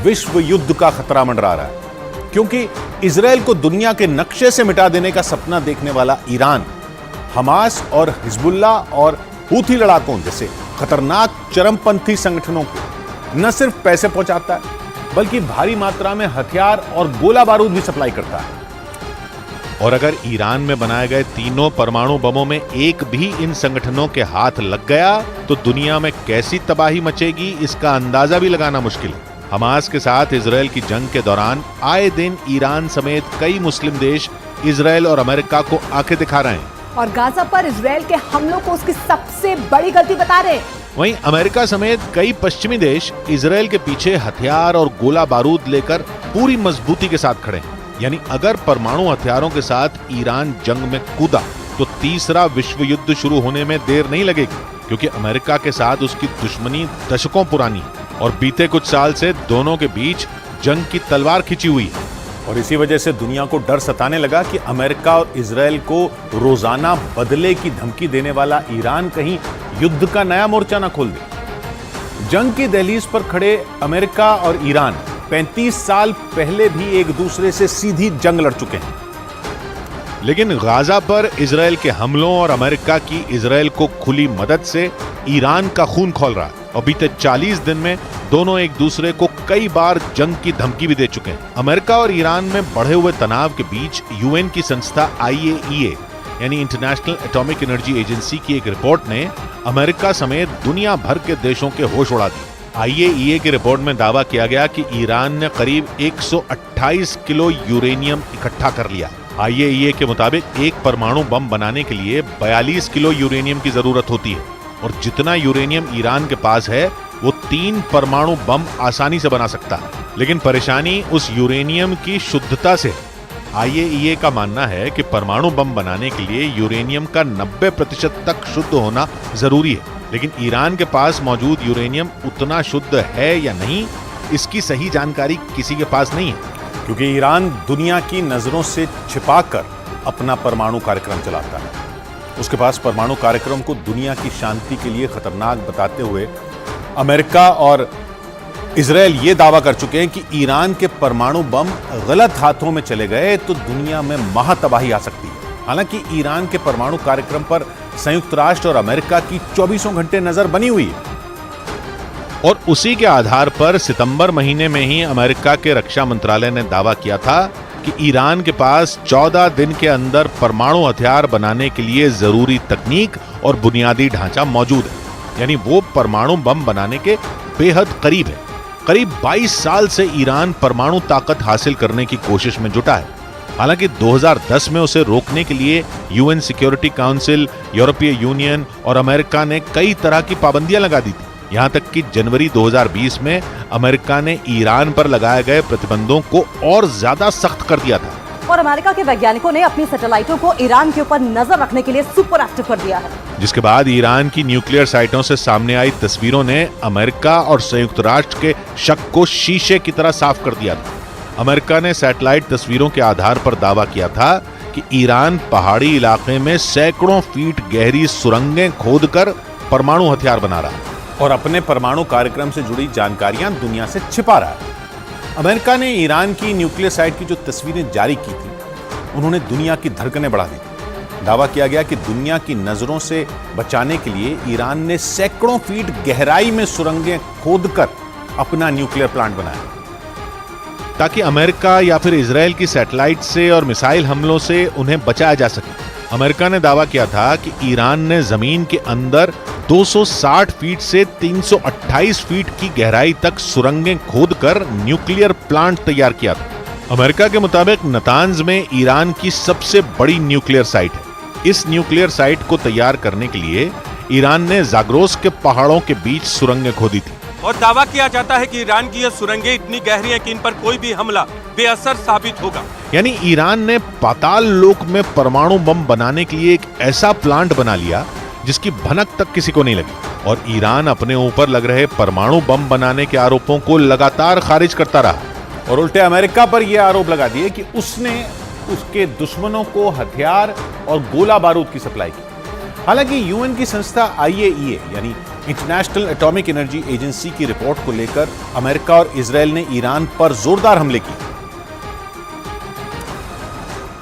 विश्व युद्ध का खतरा मंडरा रहा है, क्योंकि इजरायल को दुनिया के नक्शे से मिटा देने का सपना देखने वाला ईरान हमास और हिजबुल्ला और हूथी लड़ाकों जैसे खतरनाक चरमपंथी संगठनों को न सिर्फ पैसे पहुंचाता है, बल्कि भारी मात्रा में हथियार और गोला बारूद भी सप्लाई करता है। और अगर ईरान में बनाए गए तीनों परमाणु बमों में एक भी इन संगठनों के हाथ लग गया तो दुनिया में कैसी तबाही मचेगी, इसका अंदाजा भी लगाना मुश्किल है। हमास के साथ इजरायल की जंग के दौरान आए दिन ईरान समेत कई मुस्लिम देश इजरायल और अमेरिका को आंखें दिखा रहे हैं और गाजा पर इजरायल के हमलों को उसकी सबसे बड़ी गलती बता रहे हैं। वहीं अमेरिका समेत कई पश्चिमी देश इजरायल के पीछे हथियार और गोला बारूद लेकर पूरी मजबूती के साथ खड़े हैं। यानी अगर परमाणु हथियारों के साथ ईरान जंग में कूदा तो तीसरा विश्व युद्ध शुरू होने में देर नहीं लगेगी, क्योंकि अमेरिका के साथ उसकी दुश्मनी दशकों पुरानी है और बीते कुछ साल से दोनों के बीच जंग की तलवार खिंची हुई है। और इसी वजह से दुनिया को डर सताने लगा कि अमेरिका और इजरायल को रोजाना बदले की धमकी देने वाला ईरान कहीं युद्ध का नया मोर्चा न खोल दे। जंग की दहलीज पर खड़े अमेरिका और ईरान 35 साल पहले भी एक दूसरे से सीधी जंग लड़ चुके हैं, लेकिन गाजा पर इजरायल के हमलों और अमेरिका की इजरायल को खुली मदद से ईरान का खून खौल रहा है और बीते 40 दिन में दोनों एक दूसरे को कई बार जंग की धमकी भी दे चुके हैं। अमेरिका और ईरान में बढ़े हुए तनाव के बीच यूएन की संस्था IAEA यानी इंटरनेशनल एटॉमिक एनर्जी एजेंसी की एक रिपोर्ट ने अमेरिका समेत दुनिया भर के देशों के होश उड़ा दिए। IAEA की रिपोर्ट में दावा किया गया कि ईरान ने करीब 128 किलो यूरेनियम इकट्ठा कर लिया। IAEA के मुताबिक एक परमाणु बम बनाने के लिए 42 किलो यूरेनियम की जरूरत होती है और जितना यूरेनियम ईरान के पास है वो 3 परमाणु बम आसानी से बना सकता है। लेकिन परेशानी उस यूरेनियम की शुद्धता से। IAEA का मानना है कि परमाणु बम बनाने के लिए यूरेनियम का 90% तक शुद्ध होना जरूरी है, लेकिन ईरान के पास मौजूद यूरेनियम उतना शुद्ध है या नहीं, इसकी सही जानकारी किसी के पास नहीं है, क्योंकि ईरान दुनिया की नजरों से छिपाकर अपना परमाणु कार्यक्रम चलाता है। उसके पास परमाणु कार्यक्रम को दुनिया की शांति के लिए खतरनाक बताते हुए अमेरिका और इजरायल ये दावा कर चुके हैं कि ईरान के परमाणु बम गलत हाथों में चले गए तो दुनिया में महातबाही आ सकती है। हालांकि ईरान के परमाणु कार्यक्रम पर संयुक्त राष्ट्र और अमेरिका की 24 घंटे नजर बनी हुई है। और उसी के आधार पर सितंबर महीने में ही अमेरिका के रक्षा मंत्रालय ने दावा किया था कि ईरान के पास 14 दिन के अंदर परमाणु हथियार बनाने के लिए जरूरी तकनीक और बुनियादी ढांचा मौजूद है, यानी वो परमाणु बम बनाने के बेहद करीब है। करीब 22 साल से ईरान परमाणु ताकत हासिल करने की कोशिश में जुटा है। हालांकि 2010 में उसे रोकने के लिए यूएन सिक्योरिटी काउंसिल, यूरोपीय यूनियन और अमेरिका ने कई तरह की पाबंदियां लगा दी थी। यहां तक कि जनवरी 2020 में अमेरिका ने ईरान पर लगाए गए प्रतिबंधों को और ज्यादा सख्त कर दिया था। और अमेरिका के वैज्ञानिकों ने अपनी सैटेलाइटों को ईरान के ऊपर नजर रखने के लिए सुपर एक्टिव कर दिया है, जिसके बाद ईरान की न्यूक्लियर साइटों से सामने आई तस्वीरों ने अमेरिका और संयुक्त राष्ट्र के शक को शीशे की तरह साफ कर दिया था। अमेरिका ने सैटेलाइट तस्वीरों के आधार पर दावा किया था कि ईरान पहाड़ी इलाके में सैकड़ों फीट गहरी सुरंगें खोदकर परमाणु हथियार बना रहा है और अपने परमाणु कार्यक्रम से जुड़ी जानकारियां दुनिया से छिपा रहा है। अमेरिका ने ईरान की न्यूक्लियर साइट की जो तस्वीरें जारी की थी, उन्होंने दुनिया की धड़कनें बढ़ा दी थी। दावा किया गया कि दुनिया की नजरों से बचाने के लिए ईरान ने सैकड़ों फीट गहराई में सुरंगें खोदकर अपना न्यूक्लियर प्लांट बनाया, ताकि अमेरिका या फिर इजरायल की सैटेलाइट से और मिसाइल हमलों से उन्हें बचाया जा सके। अमेरिका ने दावा किया था कि ईरान ने जमीन के अंदर 260 फीट से 328 फीट की गहराई तक सुरंगें खोदकर न्यूक्लियर प्लांट तैयार किया था। अमेरिका के मुताबिक नतांज में ईरान की सबसे बड़ी न्यूक्लियर साइट है। इस न्यूक्लियर साइट को तैयार करने के लिए ईरान ने जाग्रोस के पहाड़ों के बीच सुरंगें खोदी थी। और दावा किया जाता है कि ईरान की ये सुरंगें इतनी गहरी हैं कि इन पर कोई भी हमला बेअसर साबित होगा। यानी ईरान ने पाताल लोक में परमाणु बम बनाने के लिए एक ऐसा प्लांट बना लिया जिसकी भनक तक किसी को नहीं लगी। और ईरान अपने ऊपर लग रहे परमाणु बम बनाने के आरोपों को लगातार खारिज करता रहा और उल्टे अमेरिका पर यह आरोप लगा दिए कि उसने उसके दुश्मनों को हथियार और गोला बारूद की सप्लाई की। हालांकि यूएन की संस्था IAEA यानी इंटरनेशनल एटॉमिक एनर्जी एजेंसी की रिपोर्ट को लेकर अमेरिका और इजरायल ने ईरान पर जोरदार हमले किए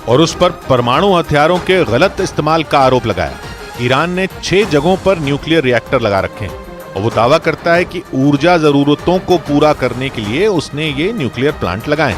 और उस पर परमाणु हथियारों के गलत इस्तेमाल का आरोप लगाया। ईरान ने 6 जगहों पर न्यूक्लियर रिएक्टर लगा रखे हैं और वो दावा करता है कि ऊर्जा जरूरतों को पूरा करने के लिए उसने ये न्यूक्लियर प्लांट लगाए।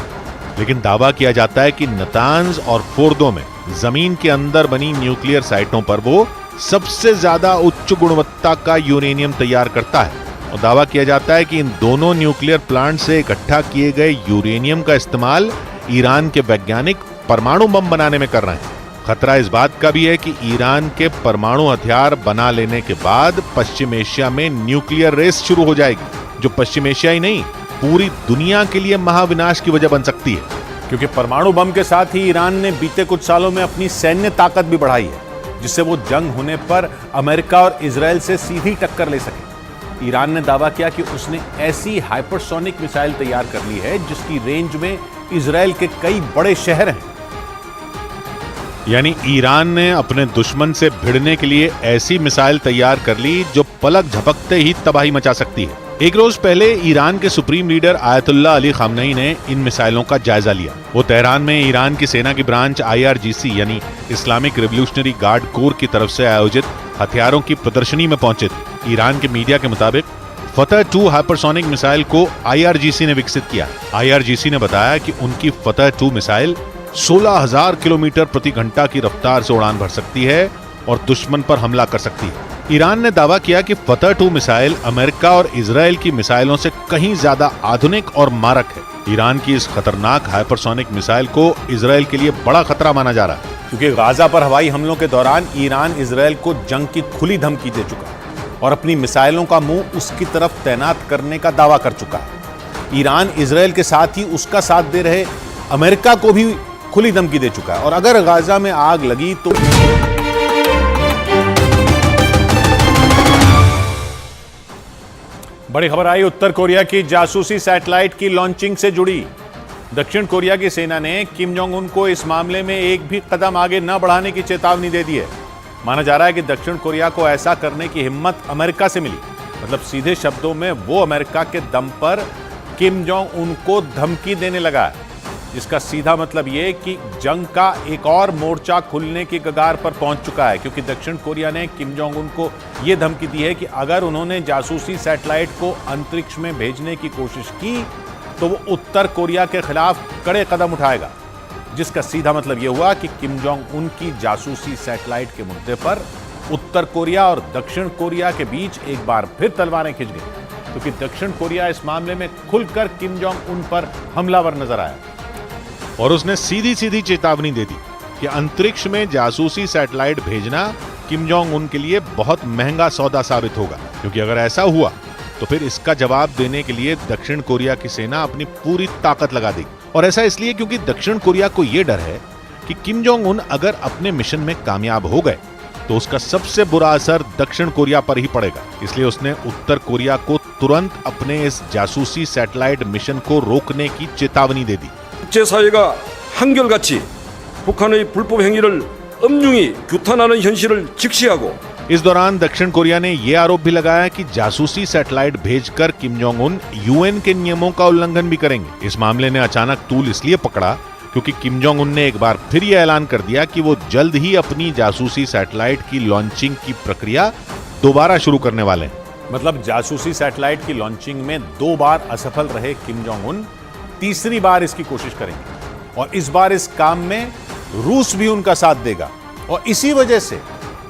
लेकिन दावा किया जाता है कि नतांज और फोर्दो में जमीन के अंदर बनी न्यूक्लियर साइटों पर वो सबसे ज्यादा उच्च गुणवत्ता का यूरेनियम तैयार करता है। और दावा किया जाता है कि इन दोनों न्यूक्लियर प्लांट से इकट्ठा किए गए यूरेनियम का इस्तेमाल ईरान के वैज्ञानिक परमाणु बम बनाने में कर रहे हैं। खतरा इस बात का भी है कि ईरान के परमाणु हथियार बना लेने के बाद पश्चिम एशिया में न्यूक्लियर रेस शुरू हो जाएगी, जो पश्चिम एशिया ही नहीं पूरी दुनिया के लिए महाविनाश की वजह बन सकती है। क्योंकि परमाणु बम के साथ ही ईरान ने बीते कुछ सालों में अपनी सैन्य ताकत भी बढ़ाई है, जिससे वो जंग होने पर अमेरिका और इजरायल से सीधी टक्कर ले सके। ईरान ने दावा किया कि उसने ऐसी हाइपरसोनिक मिसाइल तैयार कर ली है जिसकी रेंज में इजरायल के कई बड़े शहर हैं। यानी ईरान ने अपने दुश्मन से भिड़ने के लिए ऐसी मिसाइल तैयार कर ली जो पलक झपकते ही तबाही मचा सकती है। एक रोज पहले ईरान के supreme leader Ayatollah Ali Khamenei ने इन मिसाइलों का जायजा लिया। वो तेहरान में ईरान की सेना की ब्रांच IRGC यानी इस्लामिक रिवोल्यूशनरी गार्ड कोर की तरफ से आयोजित हथियारों की प्रदर्शनी में पहुंचे थे। ईरान के मीडिया के मुताबिक फतह 2 हाइपरसोनिक मिसाइल को IRGC ने विकसित किया। IRGC ने बताया कि उनकी फतह 2 मिसाइल 16,000 किलोमीटर प्रति घंटा की रफ्तार से उड़ान भर सकती है और दुश्मन पर हमला कर सकती है। ईरान ने दावा किया कि फतह 2 मिसाइल अमेरिका और इजरायल की मिसाइलों से कहीं ज्यादा आधुनिक और मारक है। ईरान की इस खतरनाक हाइपरसोनिक मिसाइल को इजरायल के लिए बड़ा खतरा माना जा रहा है, क्योंकि गाजा पर हवाई हमलों के दौरान ईरान इजरायल को जंग की खुली धमकी दे चुका है और अपनी मिसाइलों का मुंह उसकी तरफ तैनात करने का दावा कर चुका है। ईरान इजरायल के साथ ही उसका साथ दे रहे अमेरिका को भी खुली धमकी दे चुका है और अगर गाजा में आग लगी तो बड़ी खबर आई उत्तर कोरिया की जासूसी सैटेलाइट की लॉन्चिंग से जुड़ी। दक्षिण कोरिया की सेना ने किम जोंग उन को इस मामले में एक भी कदम आगे न बढ़ाने की चेतावनी दे दी है। माना जा रहा है कि दक्षिण कोरिया को ऐसा करने की हिम्मत अमेरिका से मिली। मतलब सीधे शब्दों में वो अमेरिका के दम पर किम जोंग उन को धमकी देने लगा है, जिसका सीधा मतलब ये कि जंग का एक और मोर्चा खुलने की कगार पर पहुंच चुका है, क्योंकि दक्षिण कोरिया ने किम जोंग उन को यह धमकी दी है कि अगर उन्होंने जासूसी सैटेलाइट को अंतरिक्ष में भेजने की कोशिश की तो वो उत्तर कोरिया के खिलाफ कड़े कदम उठाएगा, जिसका सीधा मतलब यह हुआ कि किम जोंग उन की जासूसी सैटेलाइट के मुद्दे पर उत्तर कोरिया और दक्षिण कोरिया के बीच एक बार फिर तलवारें खिंच गई, क्योंकि दक्षिण कोरिया इस मामले में खुलकर किम जोंग उन पर हमलावर नजर आया और उसने सीधी सीधी चेतावनी दे दी कि अंतरिक्ष में जासूसी सैटेलाइट भेजना किम जोंग उन के लिए बहुत महंगा सौदा साबित होगा, क्योंकि अगर ऐसा हुआ तो फिर इसका जवाब देने के लिए दक्षिण कोरिया की सेना अपनी पूरी ताकत लगा देगी। और ऐसा इसलिए क्योंकि दक्षिण कोरिया को यह डर है कि किम जोंग उन अगर अपने मिशन में कामयाब हो गए तो उसका सबसे बुरा असर दक्षिण कोरिया पर ही पड़ेगा। इसलिए उसने उत्तर कोरिया को तुरंत अपने इस जासूसी सैटेलाइट मिशन को रोकने की चेतावनी दे दी। 국제사회가 한결같이 북한의 불법 행위를 엄중히 규탄하는 현실을 직시하고 इस दौरान दक्षिण कोरिया ने यह आरोप भी लगाया कि जासूसी सैटेलाइट भेजकर किम जोंग उन यूएन के नियमों का उल्लंघन भी करेंगे। इस मामले ने अचानक तूल इसलिए पकड़ा क्योंकि किम जोंग उन ने एक बार फिर यह ऐलान कर दिया कि वो जल्द ही अपनी जासूसी सैटेलाइट की लॉन्चिंग की प्रक्रिया दोबारा शुरू करने वाले हैं। मतलब जासूसी सैटेलाइट की लॉन्चिंग में 2 बार असफल रहे किम जोंग उन तीसरी बार इसकी कोशिश करेंगे और इस बार इस काम में रूस भी उनका साथ देगा। और इसी वजह से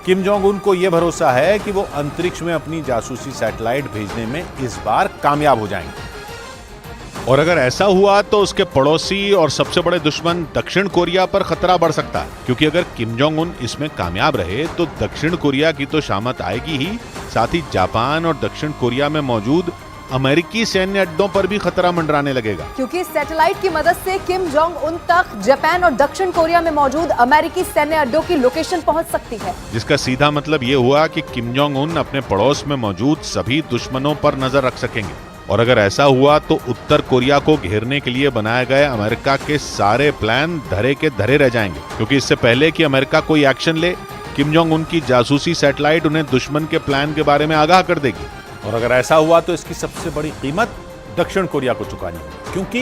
किम जोंग उन को यह भरोसा है कि वो अंतरिक्ष में अपनी जासूसी सैटेलाइट भेजने में इस बार कामयाब हो जाएंगे। और अगर ऐसा हुआ तो उसके पड़ोसी और सबसे बड़े दुश्मन दक्षिण कोरिया पर खतरा बढ़ सकता है, क्योंकि अगर किम जोंग उन इसमें कामयाब रहे तो दक्षिण कोरिया की तो शामत आएगी ही, साथ ही जापान और दक्षिण कोरिया में मौजूद अमेरिकी सैन्य अड्डों पर भी खतरा मंडराने लगेगा, क्योंकि सैटेलाइट की मदद से किम जोंग उन तक जापान और दक्षिण कोरिया में मौजूद अमेरिकी सैन्य अड्डों की लोकेशन पहुंच सकती है। जिसका सीधा मतलब ये हुआ कि किम जोंग उन अपने पड़ोस में मौजूद सभी दुश्मनों पर नजर रख सकेंगे। और अगर ऐसा हुआ तो उत्तर कोरिया को घेरने के लिए बनाए गए अमेरिका के सारे प्लान धरे के धरे रह जाएंगे, क्योंकि इससे पहले कि अमेरिका कोई एक्शन ले, किम जोंग उन की जासूसी सैटेलाइट उन्हें दुश्मन के प्लान के बारे में आगाह कर देगी। और अगर ऐसा हुआ तो इसकी सबसे बड़ी कीमत दक्षिण कोरिया को चुकानी होगी, क्योंकि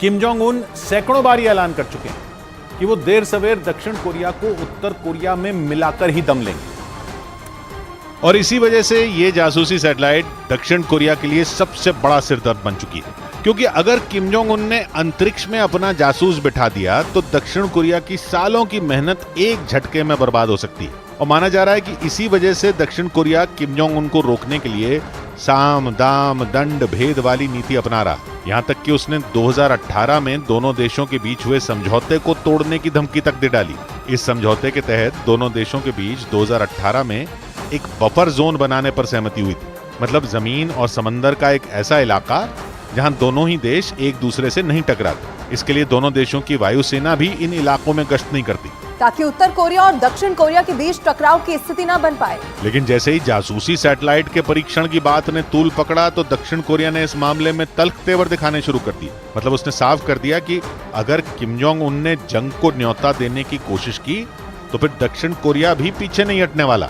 किम जोंग उन सैकड़ों बार ये ऐलान कर चुके हैं कि वो देर सवेर दक्षिण कोरिया को उत्तर कोरिया में मिलाकर ही दम लेंगे। और इसी वजह से ये जासूसी सैटेलाइट दक्षिण कोरिया के लिए सबसे बड़ा सिरदर्द बन चुकी है, क्योंकि अगर किम जोंग उन ने अंतरिक्ष में अपना जासूस बिठा दिया तो दक्षिण कोरिया की सालों की मेहनत एक झटके में बर्बाद हो सकती है। और माना जा रहा है कि इसी वजह से दक्षिण कोरिया किम जोंग उन को रोकने के लिए साम दाम दंड भेद वाली नीति अपना रहा। यहाँ तक कि उसने 2018 में दोनों देशों के बीच हुए समझौते को तोड़ने की धमकी तक दे डाली। इस समझौते के तहत दोनों देशों के बीच 2018 में एक बफर जोन बनाने पर सहमति हुई थी, मतलब जमीन और समंदर का एक ऐसा इलाका जहां दोनों ही देश एक दूसरे से नहीं टकराते। इसके लिए दोनों देशों की वायुसेना भी इन इलाकों में गश्त नहीं करती, ताकि उत्तर कोरिया और दक्षिण कोरिया के बीच टकराव की स्थिति न बन पाए। लेकिन जैसे ही जासूसी सैटेलाइट के परीक्षण की बात ने तूल पकड़ा तो दक्षिण कोरिया ने इस मामले में तल्ख तेवर दिखाने शुरू कर दिए। मतलब उसने साफ कर दिया कि अगर किम जोंग उन ने जंग को न्योता देने की कोशिश की तो फिर दक्षिण कोरिया भी पीछे नहीं हटने वाला।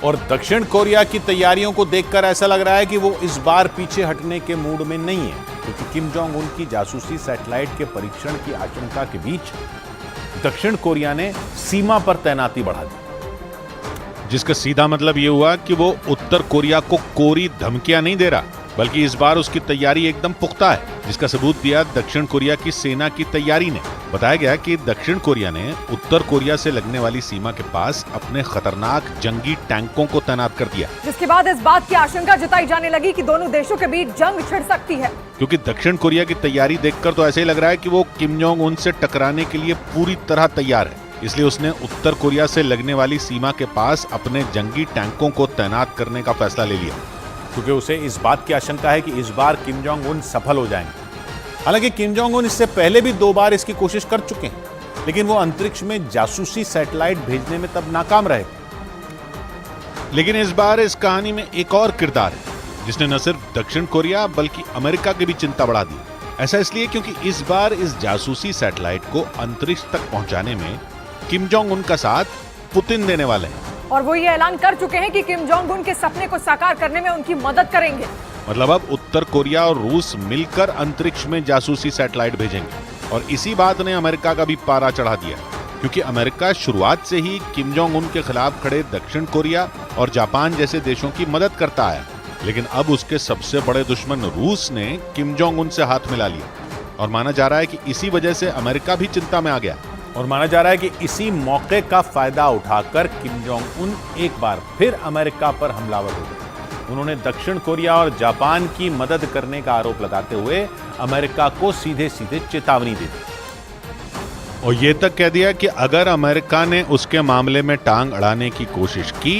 और दक्षिण कोरिया की तैयारियों को देखकर ऐसा लग रहा है कि वो इस बार पीछे हटने के मूड में नहीं है, क्योंकि किम जोंग उन की जासूसी सैटेलाइट के परीक्षण की आशंका के बीच दक्षिण कोरिया ने सीमा पर तैनाती बढ़ा दी, जिसका सीधा मतलब यह हुआ कि वो उत्तर कोरिया को कोरी धमकियां नहीं दे रहा, बल्कि इस बार उसकी तैयारी एकदम पुख्ता है, जिसका सबूत दिया दक्षिण कोरिया की सेना की तैयारी ने। बताया गया कि दक्षिण कोरिया ने उत्तर कोरिया से लगने वाली सीमा के पास अपने खतरनाक जंगी टैंकों को तैनात कर दिया, जिसके बाद इस बात की आशंका जताई जाने लगी कि दोनों देशों के बीच जंग छिड़ सकती है। क्योंकि दक्षिण कोरिया की तैयारी देखकर तो ऐसे ही लग रहा है कि वो किम जोंग उन से टकराने के लिए पूरी तरह तैयार है। इसलिए उसने उत्तर कोरिया से लगने वाली सीमा के पास अपने जंगी टैंकों को तैनात करने का फैसला ले लिया, क्योंकि उसे इस बात की आशंका है कि इस बार किम जोंग उन सफल हो जाएंगे। हालांकि किम जोंग उन इससे पहले भी 2 बार इसकी कोशिश कर चुके हैं, लेकिन वो अंतरिक्ष में जासूसी सैटेलाइट भेजने में तब नाकाम रहे। लेकिन इस बार इस कहानी में एक और किरदार है जिसने न सिर्फ दक्षिण कोरिया बल्कि अमेरिका की भी चिंता बढ़ा दी। ऐसा इसलिए क्योंकि इस बार इस जासूसी सैटेलाइट को अंतरिक्ष तक पहुंचाने में किम जोंग उन का साथ पुतिन देने वाले हैं। और वो ये ऐलान कर चुके हैं कि किम जोंग उन के सपने को साकार करने में उनकी मदद करेंगे। मतलब अब उत्तर कोरिया और रूस मिलकर अंतरिक्ष में जासूसी सैटेलाइट भेजेंगे और इसी बात ने अमेरिका का भी पारा चढ़ा दिया, क्योंकि अमेरिका शुरुआत से ही किम जोंग उन के खिलाफ खड़े दक्षिण कोरिया और जापान जैसे देशों की मदद करता आया। लेकिन अब उसके सबसे बड़े दुश्मन रूस ने किम जोंग उन से हाथ मिला लिया और माना जा रहा है कि इसी वजह से अमेरिका भी चिंता में आ गया। और माना जा रहा है कि इसी मौके का फायदा उठाकर किम जोंग उन एक बार फिर अमेरिका पर हमलावर हो गए। उन्होंने दक्षिण कोरिया और जापान की मदद करने का आरोप लगाते हुए अमेरिका को सीधे सीधे चेतावनी दे दी और ये तक कह दिया कि अगर अमेरिका ने उसके मामले में टांग अड़ाने की कोशिश की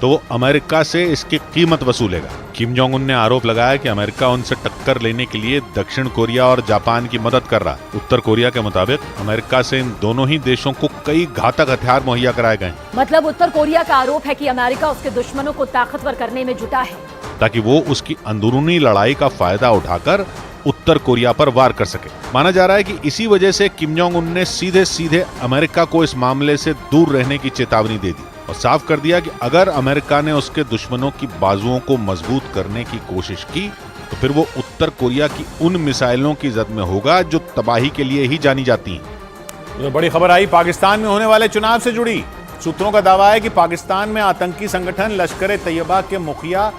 तो वो अमेरिका से इसकी कीमत वसूलेगा। किम जोंग उन ने आरोप लगाया कि अमेरिका उनसे टक्कर लेने के लिए दक्षिण कोरिया और जापान की मदद कर रहा है। उत्तर कोरिया के मुताबिक अमेरिका से इन दोनों ही देशों को कई घातक हथियार मुहैया कराए गए। मतलब उत्तर कोरिया का आरोप है कि अमेरिका उसके दुश्मनों को ताकतवर करने में जुटा है, ताकि वो उसकी अंदरूनी लड़ाई का फायदा उठाकर उत्तर कोरिया पर वार कर सके। माना जा रहा है कि इसी वजह से किम जोंग उन ने सीधे सीधे अमेरिका को इस मामले से दूर रहने की चेतावनी दे दी और साफ कर दिया कि अगर अमेरिका ने उसके दुश्मनों की बाजुओं को मजबूत करने की कोशिश की तो फिर वो उत्तर कोरिया की उन मिसाइलों की जद में होगा जो तबाही के लिए ही जानी जाती हैं। तो बड़ी खबर आई पाकिस्तान में होने वाले चुनाव से जुड़ी। सूत्रों का दावा है कि पाकिस्तान में आतंकी संगठन लश्कर तैयबा के मुखिया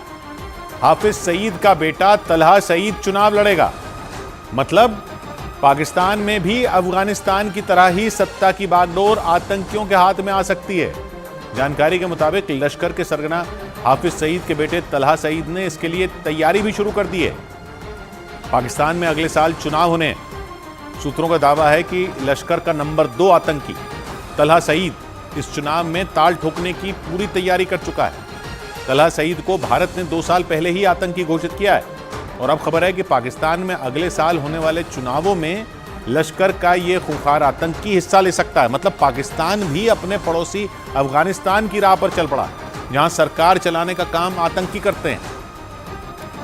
हाफिज सईद का बेटा तलहा सईद चुनाव लड़ेगा। मतलब पाकिस्तान में भी अफगानिस्तान की तरह ही सत्ता की बागडोर आतंकियों के हाथ में आ सकती है। जानकारी के मुताबिक लश्कर के सरगना हाफिज सईद के बेटे तलहा सईद ने इसके लिए तैयारी भी शुरू कर दी है। पाकिस्तान में अगले साल चुनाव होने। सूत्रों का दावा है कि लश्कर का नंबर 2 आतंकी तलहा सईद इस चुनाव में ताल ठोकने की पूरी तैयारी कर चुका है। तलहा सईद को भारत ने 2 साल पहले ही आतंकी घोषित किया है और अब खबर है कि पाकिस्तान में अगले साल होने वाले चुनावों में लश्कर का ये खूंखार आतंकी हिस्सा ले सकता है। मतलब पाकिस्तान भी अपने पड़ोसी अफगानिस्तान की राह पर चल पड़ा, जहां सरकार चलाने का काम आतंकी करते हैं।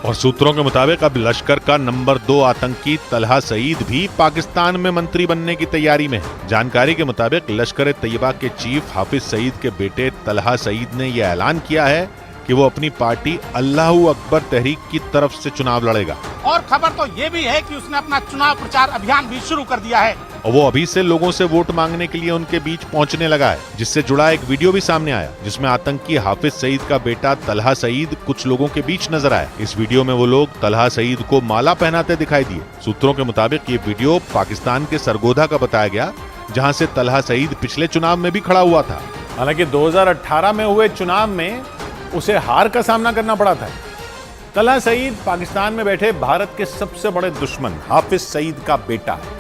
और सूत्रों के मुताबिक अब लश्कर का नंबर 2 आतंकी तलहा सईद भी पाकिस्तान में मंत्री बनने की तैयारी में है। जानकारी के मुताबिक लश्कर तैयबा के चीफ हाफिज सईद के बेटे तलहा सईद ने यह ऐलान किया है कि वो अपनी पार्टी अल्लाहू अकबर तहरीक की तरफ से चुनाव लड़ेगा। और खबर तो ये भी है कि उसने अपना चुनाव प्रचार अभियान भी शुरू कर दिया है और वो अभी से लोगों से वोट मांगने के लिए उनके बीच पहुंचने लगा है, जिससे जुड़ा एक वीडियो भी सामने आया जिसमें आतंकी हाफिज सईद का बेटा तलहा सईद कुछ लोगों के बीच नजर आया। इस वीडियो में वो लोग तलहा सईद को माला पहनाते दिखाई दिए। सूत्रों के मुताबिक ये वीडियो पाकिस्तान के सरगोधा का बताया गया, जहाँ से तलहा सईद पिछले चुनाव में भी खड़ा हुआ था। हालांकि 2018 में हुए चुनाव में उसे हार का सामना करना पड़ा था। तलहा सईद पाकिस्तान में बैठे भारत के सबसे बड़े दुश्मन हाफिज सईद का बेटा है।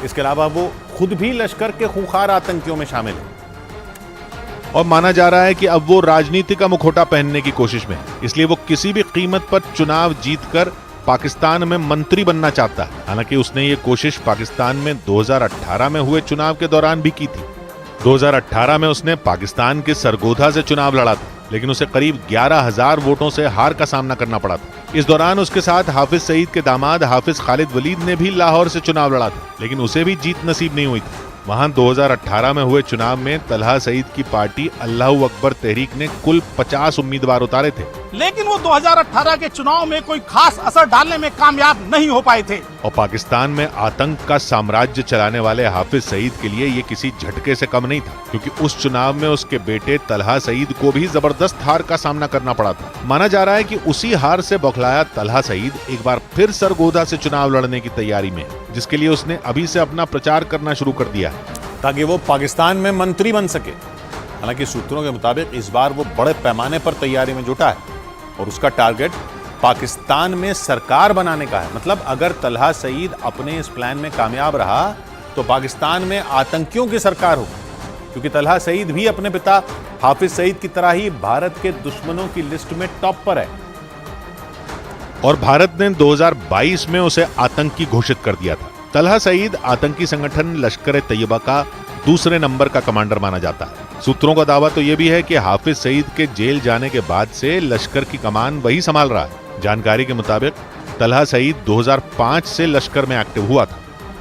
इसके अलावा वो खुद भी लश्कर के खूंखार आतंकियों में शामिल है और माना जा रहा है कि अब वो राजनीति का मुखौटा पहनने की कोशिश में है, इसलिए वो किसी भी कीमत पर चुनाव जीतकर पाकिस्तान में मंत्री बनना चाहता है। हालांकि उसने ये कोशिश पाकिस्तान में 2018 में हुए चुनाव के दौरान भी की थी। 2018 में उसने पाकिस्तान के सरगोधा से चुनाव लड़ा था, लेकिन उसे करीब 11,000 वोटों से हार का सामना करना पड़ा था। इस दौरान उसके साथ हाफिज सईद के दामाद हाफिज खालिद वलीद ने भी लाहौर से चुनाव लड़ा था, लेकिन उसे भी जीत नसीब नहीं हुई थी। वहां 2018 में हुए चुनाव में तलहा सईद की पार्टी अल्लाहू अकबर तहरीक ने कुल 50 उम्मीदवार उतारे थे, लेकिन वो 2018 के चुनाव में कोई खास असर डालने में कामयाब नहीं हो पाए थे। और पाकिस्तान में आतंक का साम्राज्य चलाने वाले हाफिज सईद के लिए ये किसी झटके से कम नहीं था, क्योंकि उस चुनाव में उसके बेटे तलहा सईद को भी जबरदस्त हार का सामना करना पड़ा था। माना जा रहा है कि उसी हार से बौखलाया तलहा सईद एक बार फिर सरगोधा से चुनाव लड़ने की तैयारी में है, जिसके लिए उसने अभी से अपना प्रचार करना शुरू कर दिया है ताकि वो पाकिस्तान में मंत्री बन सके। हालांकि सूत्रों के मुताबिक इस बार वो बड़े पैमाने पर तैयारी में जुटा है और उसका टारगेट पाकिस्तान में सरकार बनाने का है। मतलब अगर तलहा सईद अपने इस प्लान में कामयाब रहा तो पाकिस्तान में आतंकियों की सरकार हो, क्योंकि तलहा सईद भी अपने पिता हाफिज सईद की तरह ही भारत के दुश्मनों की लिस्ट में टॉप पर है और भारत ने 2022 में उसे आतंकी घोषित कर दिया था। तलहा सईद आतंकी संगठन लश्कर तैयबा का दूसरे नंबर का कमांडर माना जाता है। सूत्रों का दावा तो यह भी है कि हाफिज सईद के जेल जाने के बाद से लश्कर की कमान वही संभाल रहा है। जानकारी के मुताबिक तलहा सईद 2005 से लश्कर में एक्टिव हुआ था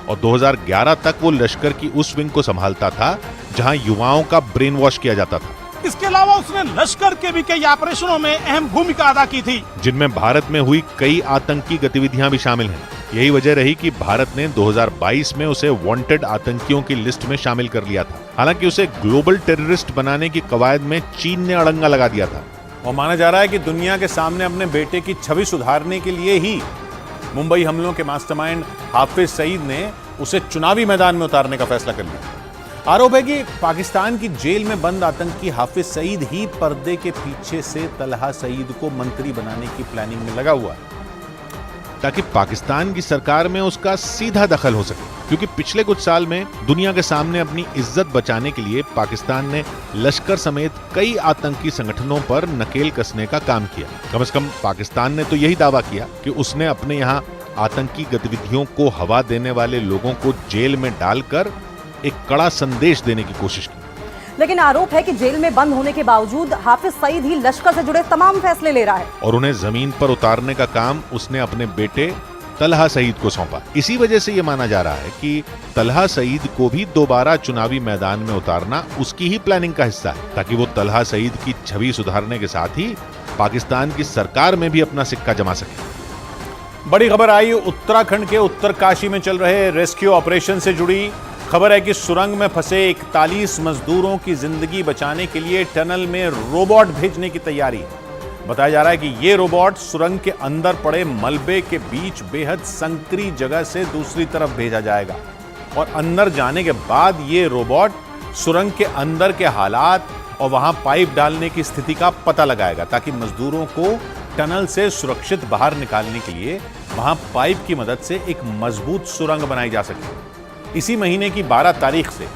और 2011 तक वो लश्कर की उस विंग को संभालता था जहां युवाओं का ब्रेन वॉश किया जाता था। इसके अलावा उसने लश्कर के भी कई ऑपरेशनों में अहम भूमिका अदा की थी, जिनमें भारत में हुई कई आतंकी गतिविधियां भी शामिल हैं। यही वजह रही कि भारत ने 2022 में उसे वांटेड आतंकियों की लिस्ट में शामिल कर लिया था। हालांकि उसे ग्लोबल टेररिस्ट बनाने की कवायद में चीन ने अड़ंगा लगा दिया था। और माना जा रहा है कि दुनिया के सामने अपने बेटे की छवि सुधारने के लिए ही मुंबई हमलों के मास्टरमाइंड हाफिज सईद ने उसे चुनावी मैदान में उतारने का फैसला कर लिया। आरोप है कि पाकिस्तान की जेल में बंद आतंकी हाफिज सईद ही पर्दे के पीछे से तलहा सईद को मंत्री बनाने की प्लानिंग में लगा हुआ है, ताकि पाकिस्तान की सरकार में उसका सीधा दखल हो सके। क्योंकि पिछले कुछ साल में दुनिया के सामने अपनी इज्जत बचाने के लिए पाकिस्तान ने लश्कर समेत कई आतंकी संगठनों पर नकेल कसने का काम किया। कम से कम पाकिस्तान ने तो यही दावा किया कि उसने अपने यहाँ आतंकी गतिविधियों को हवा देने वाले लोगों को जेल में डालकर एक कड़ा संदेश देने की कोशिश की। लेकिन आरोप है कि जेल में बंद होने के बावजूद हाफिज सईद ही लश्कर से जुड़े तमाम फैसले ले रहा है और उन्हें जमीन पर उतारने का काम उसने अपने बेटे तलहा सईद को सौंपा। इसी वजह से यह माना जा रहा है कि तलहा सईद को भी दोबारा चुनावी मैदान में उतारना उसकी ही प्लानिंग का हिस्सा है, ताकि वो तलहा सईद की छवि सुधारने के साथ ही पाकिस्तान की सरकार में भी अपना सिक्का जमा सके। बड़ी खबर आई उत्तराखंड के उत्तरकाशी में चल रहे रेस्क्यू ऑपरेशन से जुड़ी। खबर है कि सुरंग में फंसे 41 मजदूरों की जिंदगी बचाने के लिए टनल में रोबोट भेजने की तैयारी है। बताया जा रहा है कि ये रोबोट सुरंग के अंदर पड़े मलबे के बीच बेहद संकरी जगह से दूसरी तरफ भेजा जाएगा और अंदर जाने के बाद ये रोबोट सुरंग के अंदर के हालात और वहां पाइप डालने की स्थिति का पता लगाएगा, ताकि मजदूरों को टनल से सुरक्षित बाहर निकालने के लिए वहां पाइप की मदद से एक मजबूत सुरंग बनाई जा सके। इसी महीने की 12 तारीख से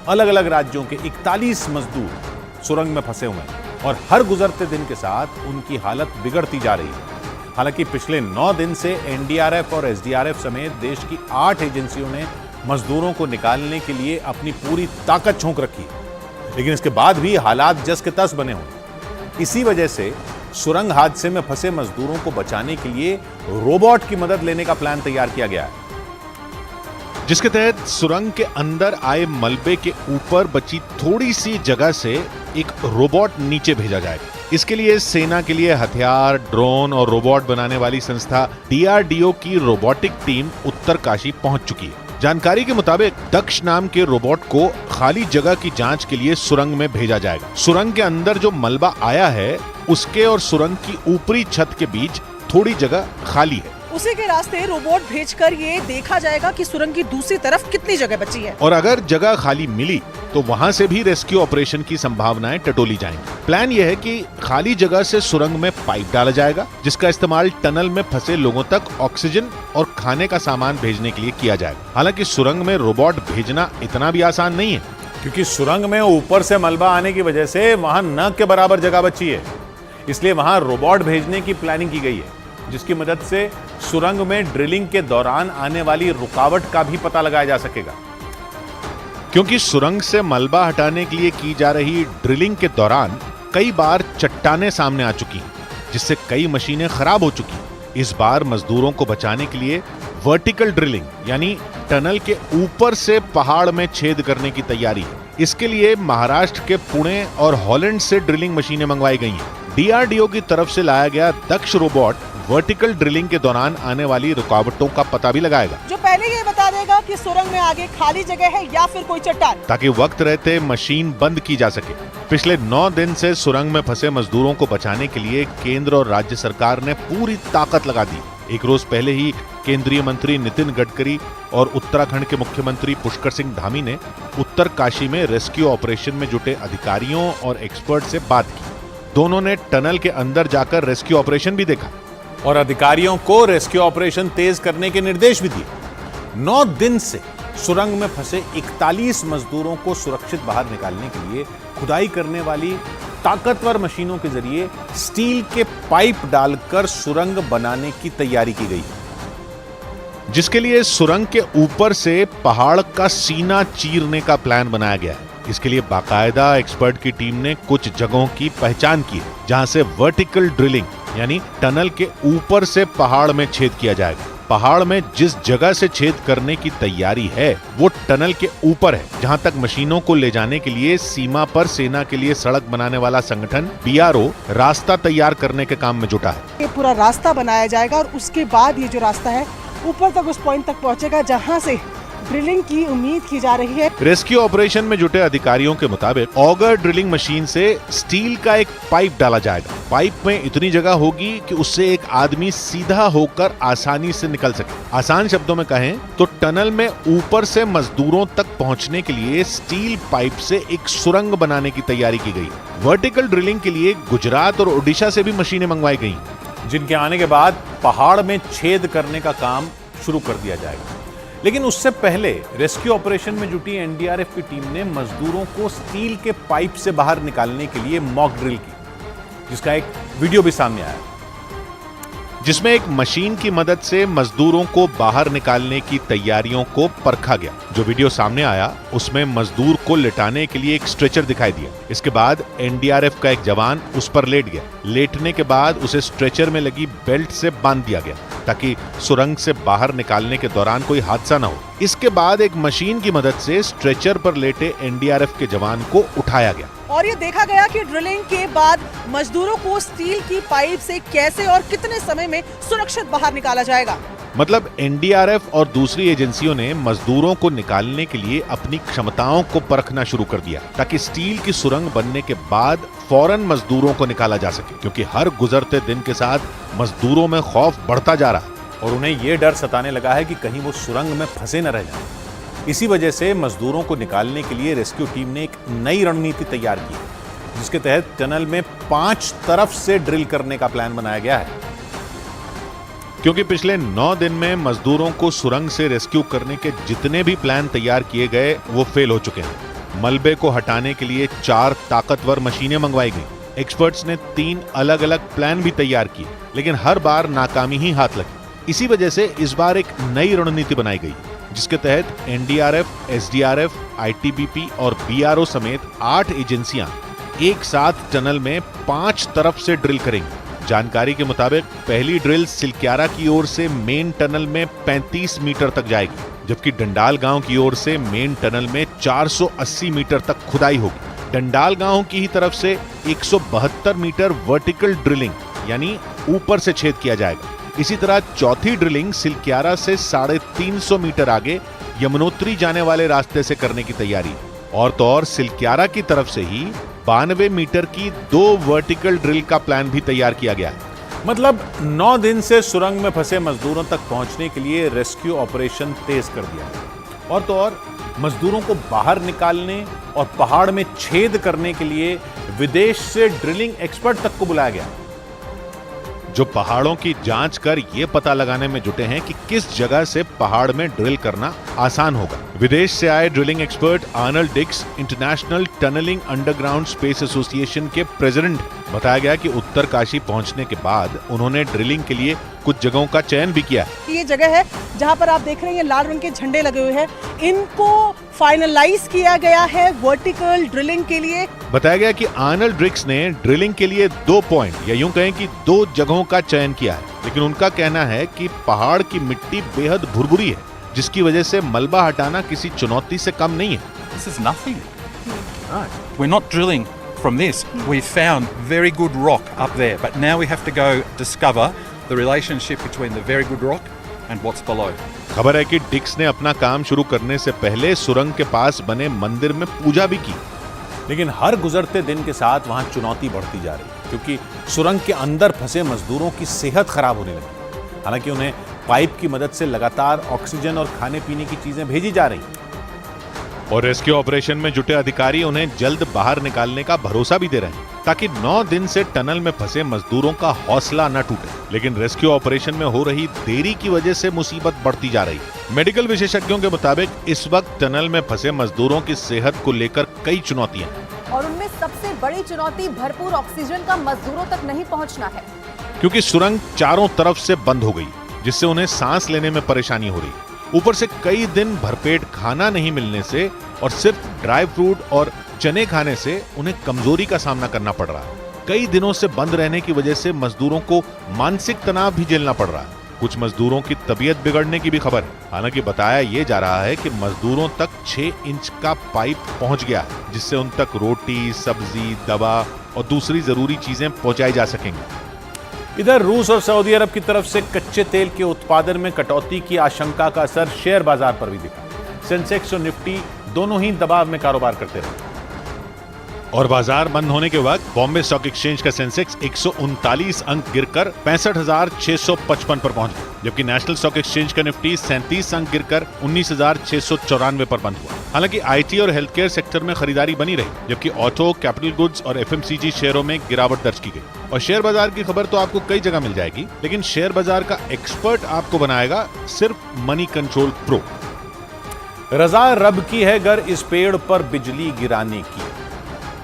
अलग अलग राज्यों के 41 मजदूर सुरंग में फंसे हुए हैं और हर गुजरते दिन के साथ उनकी हालत बिगड़ती जा रही है। हालांकि पिछले 9 दिन से एनडीआरएफ और एसडीआरएफ समेत देश की 8 एजेंसियों ने मजदूरों को निकालने के लिए अपनी पूरी ताकत झोंक रखी है, लेकिन इसके बाद भी हालात जस के तस बने हुए। इसी वजह से सुरंग हादसे में फंसे मजदूरों को बचाने के लिए रोबोट की मदद लेने का प्लान तैयार किया गया है, जिसके तहत सुरंग के अंदर आए मलबे के ऊपर बची थोड़ी सी जगह से एक रोबोट नीचे भेजा जाएगा। इसके लिए सेना के लिए हथियार, ड्रोन और रोबोट बनाने वाली संस्था डीआरडीओ की रोबोटिक टीम उत्तरकाशी पहुंच चुकी है। जानकारी के मुताबिक दक्ष नाम के रोबोट को खाली जगह की जांच के लिए सुरंग में भेजा जाएगा। सुरंग के अंदर जो मलबा आया है उसके और सुरंग की ऊपरी छत के बीच थोड़ी जगह खाली है। उसी के रास्ते रोबोट भेजकर ये देखा जाएगा कि सुरंग की दूसरी तरफ कितनी जगह बची है और अगर जगह खाली मिली तो वहां से भी रेस्क्यू ऑपरेशन की संभावनाएं टटोली जाएंगी। प्लान यह है कि खाली जगह से सुरंग में पाइप डाला जाएगा, जिसका इस्तेमाल टनल में फंसे लोगों तक ऑक्सीजन और खाने का सामान भेजने के लिए किया जाएगा। हालांकि सुरंग में रोबोट भेजना इतना भी आसान नहीं है, क्योंकि सुरंग में ऊपर से मलबा आने की वजह से वहां न के बराबर जगह बची है, इसलिए वहां रोबोट भेजने की प्लानिंग की गई है, जिसकी मदद से सुरंग में ड्रिलिंग के दौरान आने वाली रुकावट का भी पता लगाया जा सकेगा। क्योंकि सुरंग से मलबा हटाने के लिए की जा रही ड्रिलिंग के दौरान कई बार चट्टानें सामने आ चुकी हैं, जिससे कई मशीनें खराब हो चुकी हैं। इस बार मजदूरों को बचाने के लिए वर्टिकल ड्रिलिंग यानी टनल के ऊपर से पहाड़ में छेद करने की तैयारी है। इसके लिए महाराष्ट्र के पुणे और हॉलैंड से ड्रिलिंग मशीनें मंगवाई गई हैं। डीआरडीओ की तरफ से लाया गया दक्ष रोबोट वर्टिकल ड्रिलिंग के दौरान आने वाली रुकावटों का पता भी लगाएगा, जो पहले ये बता देगा कि सुरंग में आगे खाली जगह है या फिर कोई चट्टान, ताकि वक्त रहते मशीन बंद की जा सके। पिछले 9 दिन से सुरंग में फंसे मजदूरों को बचाने के लिए केंद्र और राज्य सरकार ने पूरी ताकत लगा दी। एक रोज पहले ही केंद्रीय मंत्री नितिन गडकरी और उत्तराखंड के मुख्यमंत्री पुष्कर सिंह धामी ने उत्तरकाशी में रेस्क्यू ऑपरेशन में जुटे अधिकारियों और एक्सपर्ट से बात की। दोनों ने टनल के अंदर जाकर रेस्क्यू ऑपरेशन भी देखा और अधिकारियों को रेस्क्यू ऑपरेशन तेज करने के निर्देश भी दिए। 9 दिन से सुरंग में फंसे 41 मजदूरों को सुरक्षित बाहर निकालने के लिए खुदाई करने वाली ताकतवर मशीनों के जरिए स्टील के पाइप डालकर सुरंग बनाने की तैयारी की गई है, जिसके लिए सुरंग के ऊपर से पहाड़ का सीना चीरने का प्लान बनाया गया है। इसके लिए बाकायदा एक्सपर्ट की टीम ने कुछ जगहों की पहचान की है, जहां से वर्टिकल ड्रिलिंग यानी टनल के ऊपर से पहाड़ में छेद किया जाएगा। पहाड़ में जिस जगह से छेद करने की तैयारी है वो टनल के ऊपर है, जहां तक मशीनों को ले जाने के लिए सीमा पर सेना के लिए सड़क बनाने वाला संगठन BRO रास्ता तैयार करने के काम में जुटा है। ये पूरा रास्ता बनाया जाएगा और उसके बाद ये जो रास्ता है ऊपर तक उस पॉइंट तक पहुंचेगा जहां से ड्रिलिंग की उम्मीद की जा रही है। रेस्क्यू ऑपरेशन में जुटे अधिकारियों के मुताबिक ऑगर ड्रिलिंग मशीन से स्टील का एक पाइप डाला जाएगा। पाइप में इतनी जगह होगी कि उससे एक आदमी सीधा होकर आसानी से निकल सके। आसान शब्दों में कहें तो टनल में ऊपर से मजदूरों तक पहुंचने के लिए स्टील पाइप से एक सुरंग बनाने की तैयारी की गई। वर्टिकल ड्रिलिंग के लिए गुजरात और ओडिशा से भी मशीनें मंगवाई गई, जिनके आने के बाद पहाड़ में छेद करने का काम शुरू कर दिया जाएगा। लेकिन उससे पहले रेस्क्यू ऑपरेशन में जुटी NDRF की टीम ने मजदूरों को स्टील के पाइप से बाहर निकालने के लिए मॉक ड्रिल की, जिसका एक वीडियो भी सामने आया, जिसमें एक मशीन की मदद से मजदूरों को बाहर निकालने की तैयारियों को परखा गया। जो वीडियो सामने आया उसमें मजदूर को लिटाने के लिए एक स्ट्रेचर दिखाई दिया। इसके बाद NDRF का एक जवान उस पर लेट गया। लेटने के बाद उसे स्ट्रेचर में लगी बेल्ट से बांध दिया गया ताकि सुरंग से बाहर निकालने के दौरान कोई हादसा न हो। इसके बाद एक मशीन की मदद से स्ट्रेचर पर लेटे NDRF के जवान को उठाया गया और ये देखा गया कि ड्रिलिंग के बाद मजदूरों को स्टील की पाइप से कैसे और कितने समय में सुरक्षित बाहर निकाला जाएगा। मतलब NDRF और दूसरी एजेंसियों ने मजदूरों को निकालने के लिए अपनी क्षमताओं को परखना शुरू कर दिया ताकि स्टील की सुरंग बनने के बाद फौरन मजदूरों को निकाला जा सके, क्योंकि हर गुजरते दिन के साथ मजदूरों में खौफ बढ़ता जा रहा है और उन्हें यह डर सताने लगा है कि कहीं वो सुरंग में फंसे न रह जाएं। इसी वजह से मजदूरों को निकालने के लिए रेस्क्यू टीम ने एक नई रणनीति तैयार की, जिसके तहत टनल में 5 तरफ से ड्रिल करने का प्लान बनाया गया है। क्योंकि पिछले 9 दिन में मजदूरों को सुरंग से रेस्क्यू करने के जितने भी प्लान तैयार किए गए वो फेल हो चुके हैं। मलबे को हटाने के लिए 4 ताकतवर मशीनें मंगवाई गई। एक्सपर्ट्स ने 3 अलग अलग प्लान भी तैयार किए, लेकिन हर बार नाकामी ही हाथ लगी। इसी वजह से इस बार एक नई रणनीति बनाई गई, जिसके तहत NDRF, SDRF, ITBP और BRO समेत 8 एजेंसियां एक साथ टनल में 5 तरफ से ड्रिल करेंगी। जानकारी के मुताबिक पहली ड्रिल सिलक्यारा की ओर से मेन टनल में 35 मीटर तक जाएगी, जबकि डंडाल गांव की ओर से मेन टनल में 480 मीटर तक खुदाई होगी। डंडाल गांव की ही तरफ से 172 मीटर वर्टिकल ड्रिलिंग यानी ऊपर से छेद किया जाएगा। इसी तरह चौथी ड्रिलिंग सिलक्यारा से 350 मीटर आगे यमुनोत्री जाने वाले रास्ते से करने की तैयारी। और तो और सिलक्यारा की तरफ से ही 92 मीटर की 2 वर्टिकल ड्रिल का प्लान भी तैयार किया गया है। मतलब 9 दिन से सुरंग में फंसे मजदूरों तक पहुंचने के लिए रेस्क्यू ऑपरेशन तेज कर दिया गया। और तो और मजदूरों को बाहर निकालने और पहाड़ में छेद करने के लिए विदेश से ड्रिलिंग एक्सपर्ट तक को बुलाया गया, जो पहाड़ों की जांच कर ये पता लगाने में जुटे हैं कि किस जगह से पहाड़ में ड्रिल करना आसान होगा। विदेश से आए drilling expert Arnold Dix international tunnelling underground space association के प्रेसिडेंट। बताया गया कि उत्तरकाशी पहुंचने के बाद उन्होंने ड्रिलिंग के लिए कुछ जगहों का चयन भी किया। ये जगह है जहां पर आप देख रहे हैं ये लाल रंग के झंडे लगे हुए हैं, इनको फाइनलाइज किया गया है वर्टिकल ड्रिलिंग के लिए। बताया गया कि आर्नल्ड डिक्स ने ड्रिलिंग के लिए 2 पॉइंट या यूं कहें कि 2 जगहों का चयन किया है, लेकिन उनका कहना है कि पहाड़ की मिट्टी बेहद भुरभुरी है, जिसकी वजह से मलबा हटाना किसी चुनौती से कम नहीं है। This is nothing. We're not drilling from this. We found very good rock up there, but now we have to go discover the relationship between the very good rock and what's below. खबर है कि डिक्स ने अपना काम शुरू करने से पहले सुरंग के पास बने मंदिर में पूजा भी की, लेकिन हर गुजरते दिन के साथ वहां चुनौती बढ़ती जा रही है, क्योंकि सुरंग के अंदर फंसे मजदूरों की सेहत खराब होने लगी। हालांकि उन्हें पाइप की मदद से लगातार ऑक्सीजन और खाने पीने की चीजें भेजी जा रही। और रेस्क्यू ऑपरेशन में जुटे अधिकारी उन्हें जल्द बाहर निकालने का भरोसा भी दे रहे हैं, ताकि 9 दिन से टनल में फंसे मजदूरों का हौसला न टूटे। लेकिन रेस्क्यू ऑपरेशन में हो रही देरी की वजह से मुसीबत बढ़ती जा रही है। मेडिकल विशेषज्ञों के मुताबिक इस वक्त टनल में फंसे मजदूरों की सेहत को लेकर कई चुनौतियां हैं, और उनमें सबसे बड़ी चुनौती भरपूर ऑक्सीजन का मजदूरों तक नहीं पहुंचना है, क्योंकि सुरंग चारों तरफ से बंद हो गई, जिससे उन्हें सांस लेने में परेशानी हो रही। ऊपर से कई दिन भरपेट खाना नहीं मिलने से और सिर्फ ड्राई फ्रूट और चने खाने से उन्हें कमजोरी का सामना करना पड़ रहा है। कई दिनों से बंद रहने की वजह से मजदूरों को मानसिक तनाव भी झेलना पड़ रहा है। कुछ मजदूरों की तबीयत बिगड़ने की भी खबर है। हालांकि बताया ये जा रहा है कि मजदूरों तक 6 इंच का पाइप पहुंच गया है, जिससे उन तक रोटी, सब्जी, दवा और दूसरी जरूरी चीजें पहुंचाई जा सकेंगी। इधर रूस और सऊदी अरब की तरफ से कच्चे तेल के उत्पादन में कटौती की आशंका का असर शेयर बाजार पर भी दिखा। सेंसेक्स और निफ्टी दोनों ही दबाव में कारोबार करते रहे और बाजार बंद होने के वक्त बॉम्बे स्टॉक एक्सचेंज का सेंसेक्स 139 अंक गिरकर 65,655 पर पहुंच गया, जबकि नेशनल स्टॉक एक्सचेंज का निफ्टी 37 अंक गिरकर 19,694 पर बंद हुआ। हालांकि आईटी और हेल्थ केयर सेक्टर में खरीदारी बनी रही, जबकि ऑटो, कैपिटल गुड्स और एफएमसीजी शेयरों में गिरावट दर्ज की गई। और शेयर बाजार की खबर तो आपको कई जगह मिल जाएगी, लेकिन शेयर बाजार का एक्सपर्ट आपको बनाएगा सिर्फ मनी कंट्रोल प्रो। रजा रब की है गर इस पेड़ पर बिजली गिराने की।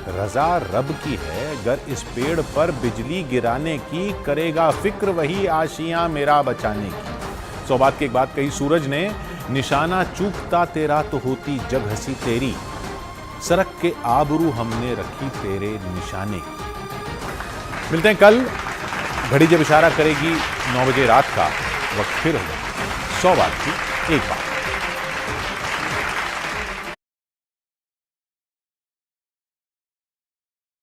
रजा रब की है गर इस पेड़ पर बिजली गिराने की, करेगा फिक्र वही आशियां मेरा बचाने की। सौभाग्य की एक बात कही सूरज ने, निशाना चूकता तेरा तो होती जग हंसी तेरी, सरक के आबरू हमने रखी तेरे निशाने की। मिलते हैं कल, घड़ी जब इशारा करेगी 9 बजे रात का, वक्त फिर होगा 100 बात की एक बात।